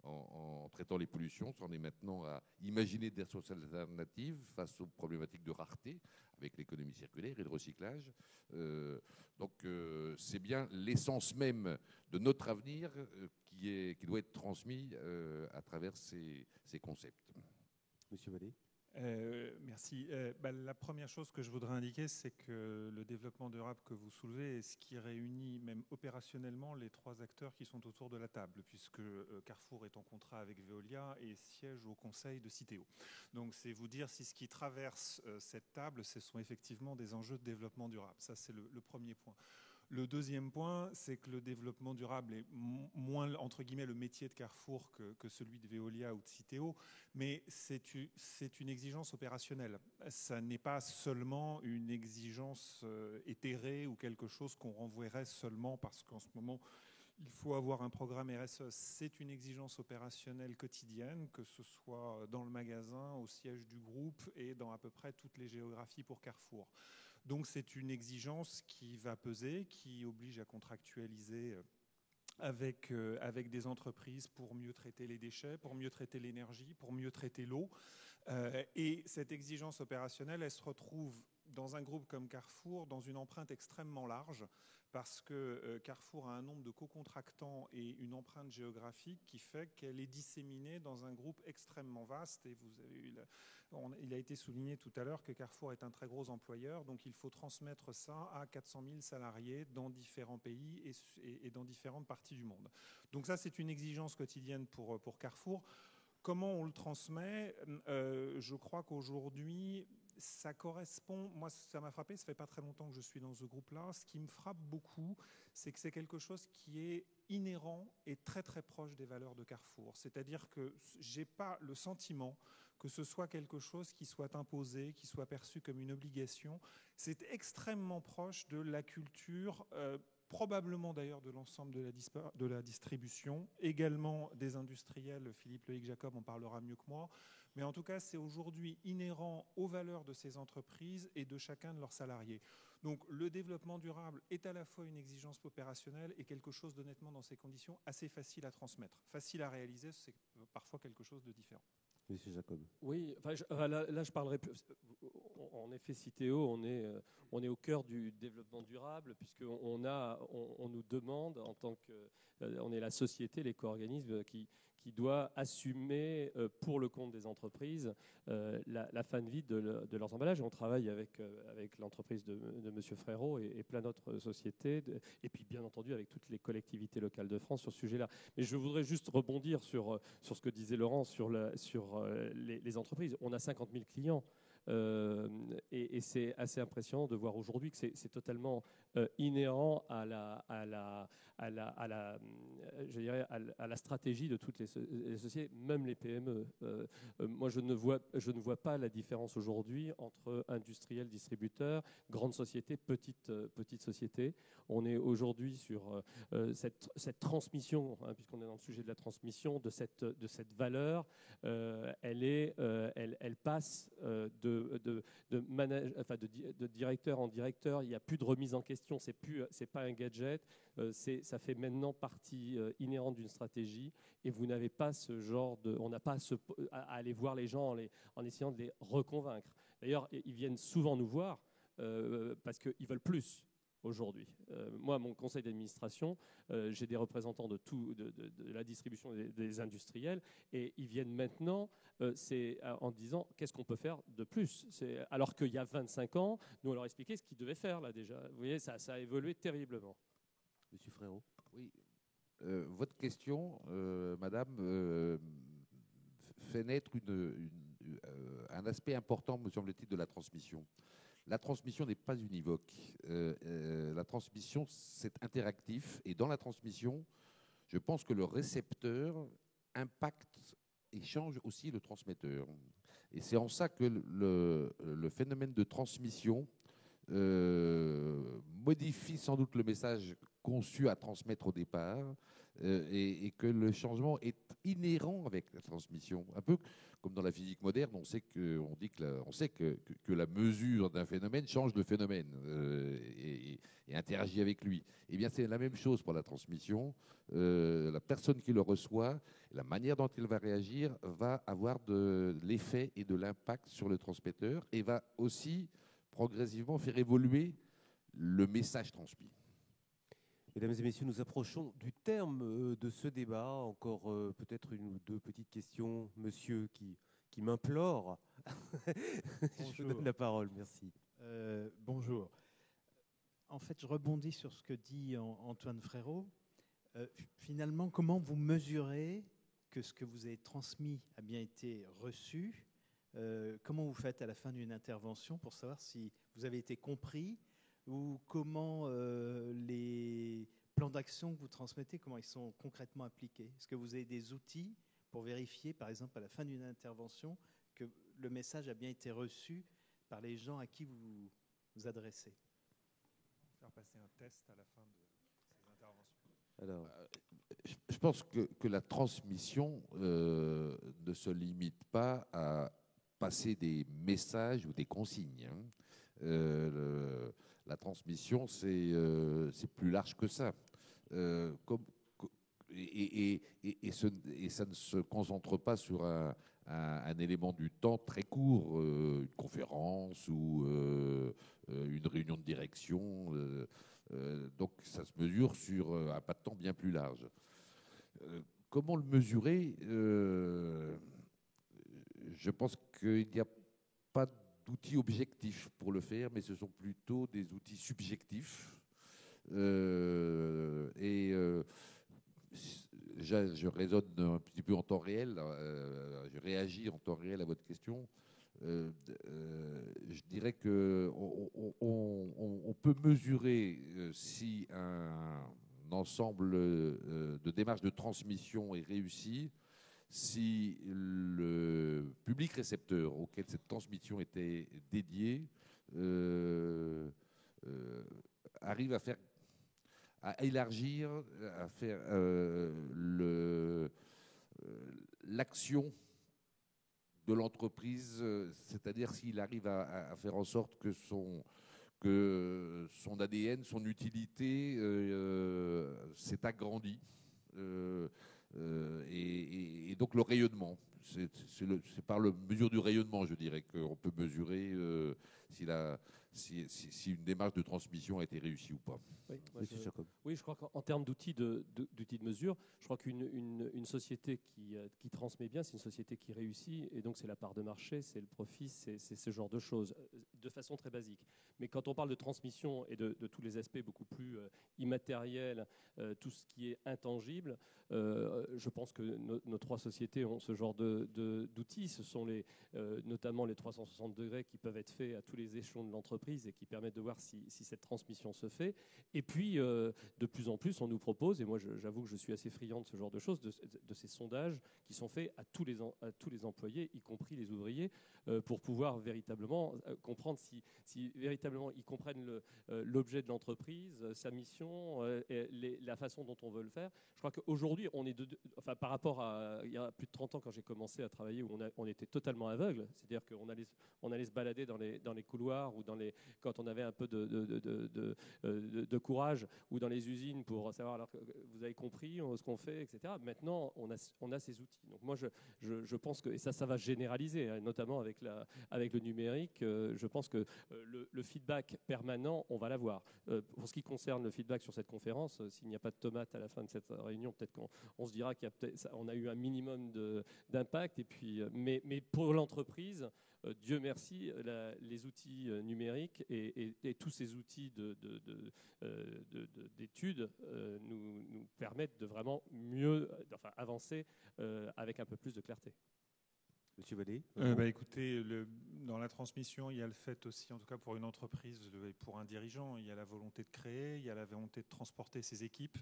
en traitant les pollutions. On est maintenant à imaginer des ressources alternatives face aux problématiques de rareté avec l'économie circulaire et le recyclage. Donc c'est bien l'essence même de notre avenir qui doit être transmis à travers ces concepts. Monsieur Vallée. Merci. La première chose que je voudrais indiquer, c'est que le développement durable que vous soulevez est ce qui réunit même opérationnellement les trois acteurs qui sont autour de la table, puisque Carrefour est en contrat avec Veolia et siège au conseil de Citeo. Donc c'est vous dire si ce qui traverse cette table, ce sont effectivement des enjeux de développement durable. Ça, c'est le premier point. Le deuxième point, c'est que le développement durable est moins, entre guillemets, le métier de Carrefour que celui de Veolia ou de Citeo, mais c'est une exigence opérationnelle. Ça n'est pas seulement une exigence éthérée ou quelque chose qu'on renvoierait seulement parce qu'en ce moment, il faut avoir un programme RSE. C'est une exigence opérationnelle quotidienne, que ce soit dans le magasin, au siège du groupe et dans à peu près toutes les géographies pour Carrefour. Donc c'est une exigence qui va peser, qui oblige à contractualiser avec des entreprises pour mieux traiter les déchets, pour mieux traiter l'énergie, pour mieux traiter l'eau. Et cette exigence opérationnelle, elle se retrouve dans un groupe comme Carrefour dans une empreinte extrêmement large, parce que Carrefour a un nombre de co-contractants et une empreinte géographique qui fait qu'elle est disséminée dans un groupe extrêmement vaste. Et vous avez eu il a été souligné tout à l'heure que Carrefour est un très gros employeur, donc il faut transmettre ça à 400 000 salariés dans différents pays et dans différentes parties du monde. Donc ça, c'est une exigence quotidienne pour Carrefour. Comment on le transmet ? Je crois qu'aujourd'hui, ça correspond, moi ça m'a frappé, ça fait pas très longtemps que je suis dans ce groupe-là. Ce qui me frappe beaucoup, c'est que c'est quelque chose qui est inhérent et très très proche des valeurs de Carrefour. C'est-à-dire que j'ai pas le sentiment que ce soit quelque chose qui soit imposé, qui soit perçu comme une obligation. C'est extrêmement proche de la culture, probablement d'ailleurs de l'ensemble de la distribution, également des industriels. Philippe Loïc-Jacob en parlera mieux que moi. Mais en tout cas, c'est aujourd'hui inhérent aux valeurs de ces entreprises et de chacun de leurs salariés. Donc le développement durable est à la fois une exigence opérationnelle et quelque chose d'honnêtement dans ces conditions assez facile à transmettre. Facile à réaliser, c'est parfois quelque chose de différent. Monsieur Jacob. Oui, là je parlerai plus. En effet, Citeo, on est au cœur du développement durable, puisqu'on nous demande, en tant que. On est la société, l'éco-organisme qui doit assumer pour le compte des entreprises la fin de vie de leurs emballages. Et on travaille avec l'entreprise de M. Frérot et plein d'autres sociétés, et puis bien entendu avec toutes les collectivités locales de France sur ce sujet-là. Mais je voudrais juste rebondir sur ce que disait Laurent sur les entreprises. On a 50 000 clients. Et c'est assez impressionnant de voir aujourd'hui que c'est totalement inhérent à la stratégie de toutes les sociétés, même les PME. Moi, je ne vois pas la différence aujourd'hui entre industriels, distributeurs, grandes sociétés, petites sociétés. On est aujourd'hui sur cette transmission, puisqu'on est dans le sujet de la transmission, de cette valeur. Elle passe de directeur en directeur. Il n'y a plus de remise en question. C'est pas un gadget. Ça fait maintenant partie inhérente d'une stratégie. Et vous n'avez pas ce genre de. On n'a pas à aller voir les gens en essayant de les reconvaincre. D'ailleurs, ils viennent souvent nous voir. Parce qu'ils veulent plus. Ils veulent plus de aujourd'hui. Moi, mon conseil d'administration, j'ai des représentants de la distribution des industriels, et ils viennent maintenant en disant qu'est-ce qu'on peut faire de plus. Alors qu'il y a 25 ans, nous on leur expliquait ce qu'ils devaient faire là déjà. Vous voyez, ça a évolué terriblement. Monsieur Frérot. Oui. Votre question, madame, fait naître un aspect important, me semble-t-il, de la transmission. La transmission n'est pas univoque. La transmission, c'est interactif. Et dans la transmission, je pense que le récepteur impacte et change aussi le transmetteur. Et c'est en ça que le phénomène de transmission modifie sans doute le message conçu à transmettre au départ, et que le changement est inhérent avec la transmission. Un peu comme dans la physique moderne, on sait que la mesure d'un phénomène change le phénomène et interagit avec lui. Eh bien, c'est la même chose pour la transmission. La personne qui le reçoit, la manière dont il va réagir, va avoir de l'effet et de l'impact sur le transmetteur, et va aussi progressivement faire évoluer le message transmis. Mesdames et messieurs, nous approchons du terme de ce débat. Encore peut-être une ou deux petites questions. Monsieur qui m'implore. Je vous donne la parole, merci. Bonjour. En fait, je rebondis sur ce que dit Antoine Frérot. Finalement, comment vous mesurez que ce que vous avez transmis a bien été reçu? Comment vous faites à la fin d'une intervention pour savoir si vous avez été compris, ou comment les plans d'action que vous transmettez, comment ils sont concrètement appliqués? Est-ce que vous avez des outils pour vérifier, par exemple, à la fin d'une intervention, que le message a bien été reçu par les gens à qui vous vous adressez? Faire passer un test à la fin de ces interventions. Alors, je pense que la transmission ne se limite pas à passer des messages ou des consignes. La transmission, c'est plus large que ça. Et ça ne se concentre pas sur un élément du temps très court, une conférence ou une réunion de direction. Donc ça se mesure sur un pas de temps bien plus large. Comment le mesurer? Je pense qu'il n'y a pas d'outils objectifs pour le faire, mais ce sont plutôt des outils subjectifs. Je raisonne un petit peu en temps réel, je réagis en temps réel à votre question. Je dirais qu'on peut mesurer si un ensemble de démarches de transmission est réussi, si le public récepteur auquel cette transmission était dédiée arrive à élargir, à faire l'action de l'entreprise, c'est-à-dire s'il arrive à faire en sorte que son ADN, son utilité s'est agrandi. Et donc le rayonnement, c'est par la mesure du rayonnement, je dirais, qu'on peut mesurer si une démarche de transmission a été réussie ou pas. Oui, je crois qu'en termes d'outils de mesure, je crois qu'une société qui transmet bien, c'est une société qui réussit, et donc c'est la part de marché, c'est le profit, c'est ce genre de choses, de façon très basique. Mais quand on parle de transmission et de tous les aspects beaucoup plus immatériels, tout ce qui est intangible, je pense que nos trois sociétés ont ce genre d'outils. Ce sont notamment les 360 degrés qui peuvent être faits à tous les échelons de l'entreprise et qui permettent de voir si cette transmission se fait. Et puis, de plus en plus, on nous propose, et moi j'avoue que je suis assez friand de ce genre de choses, de ces sondages qui sont faits à tous les employés, y compris les ouvriers, pour pouvoir véritablement comprendre si véritablement ils comprennent l'objet de l'entreprise, sa mission, et la façon dont on veut le faire. Je crois qu'aujourd'hui, on est par rapport à il y a plus de 30 ans quand j'ai commencé à travailler, où on était totalement aveugle, c'est-à-dire qu'on allait se balader dans les couloirs, ou quand on avait un peu de courage, ou dans les usines pour savoir, alors, vous avez compris ce qu'on fait, etc. Maintenant, on a ces outils. Donc moi, je pense que, et ça va généraliser, hein, notamment avec le numérique, je pense que le feedback permanent, on va l'avoir. Pour ce qui concerne le feedback sur cette conférence, s'il n'y a pas de tomates à la fin de cette réunion, peut-être qu'on se dira qu'on a eu un minimum d'impact. Et puis, mais pour l'entreprise, Dieu merci, les outils numériques et tous ces outils d'études nous permettent de vraiment mieux avancer avec un peu plus de clarté. Monsieur Vallée. Écoutez, dans la transmission, il y a le fait aussi, en tout cas pour une entreprise et pour un dirigeant, il y a la volonté de créer, il y a la volonté de transporter ses équipes.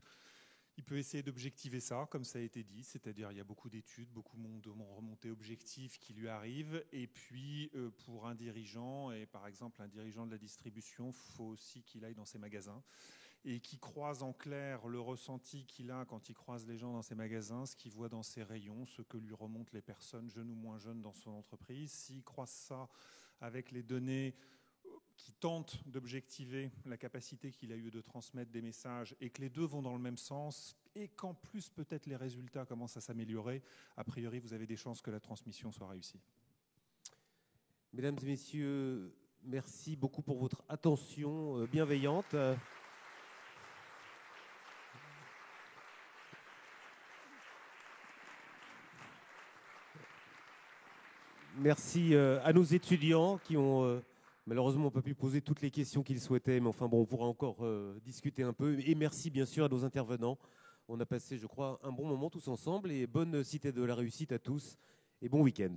Il peut essayer d'objectiver ça, comme ça a été dit, c'est-à-dire il y a beaucoup d'études, beaucoup de remontées objectives qui lui arrivent. Et puis, pour un dirigeant, et par exemple un dirigeant de la distribution, il faut aussi qu'il aille dans ses magasins et qu'il croise en clair le ressenti qu'il a quand il croise les gens dans ses magasins, ce qu'il voit dans ses rayons, ce que lui remontent les personnes jeunes ou moins jeunes dans son entreprise. S'il croise ça avec les données qui tente d'objectiver la capacité qu'il a eu de transmettre des messages et que les deux vont dans le même sens et qu'en plus peut-être les résultats commencent à s'améliorer, a priori vous avez des chances que la transmission soit réussie. Mesdames et messieurs, merci beaucoup pour votre attention bienveillante. Merci à nos étudiants qui ont malheureusement pas pu poser toutes les questions qu'ils souhaitaient, mais enfin bon, on pourra encore discuter un peu. Et merci bien sûr à nos intervenants. On a passé, je crois, un bon moment tous ensemble et bonne Cité de la Réussite à tous et bon week-end.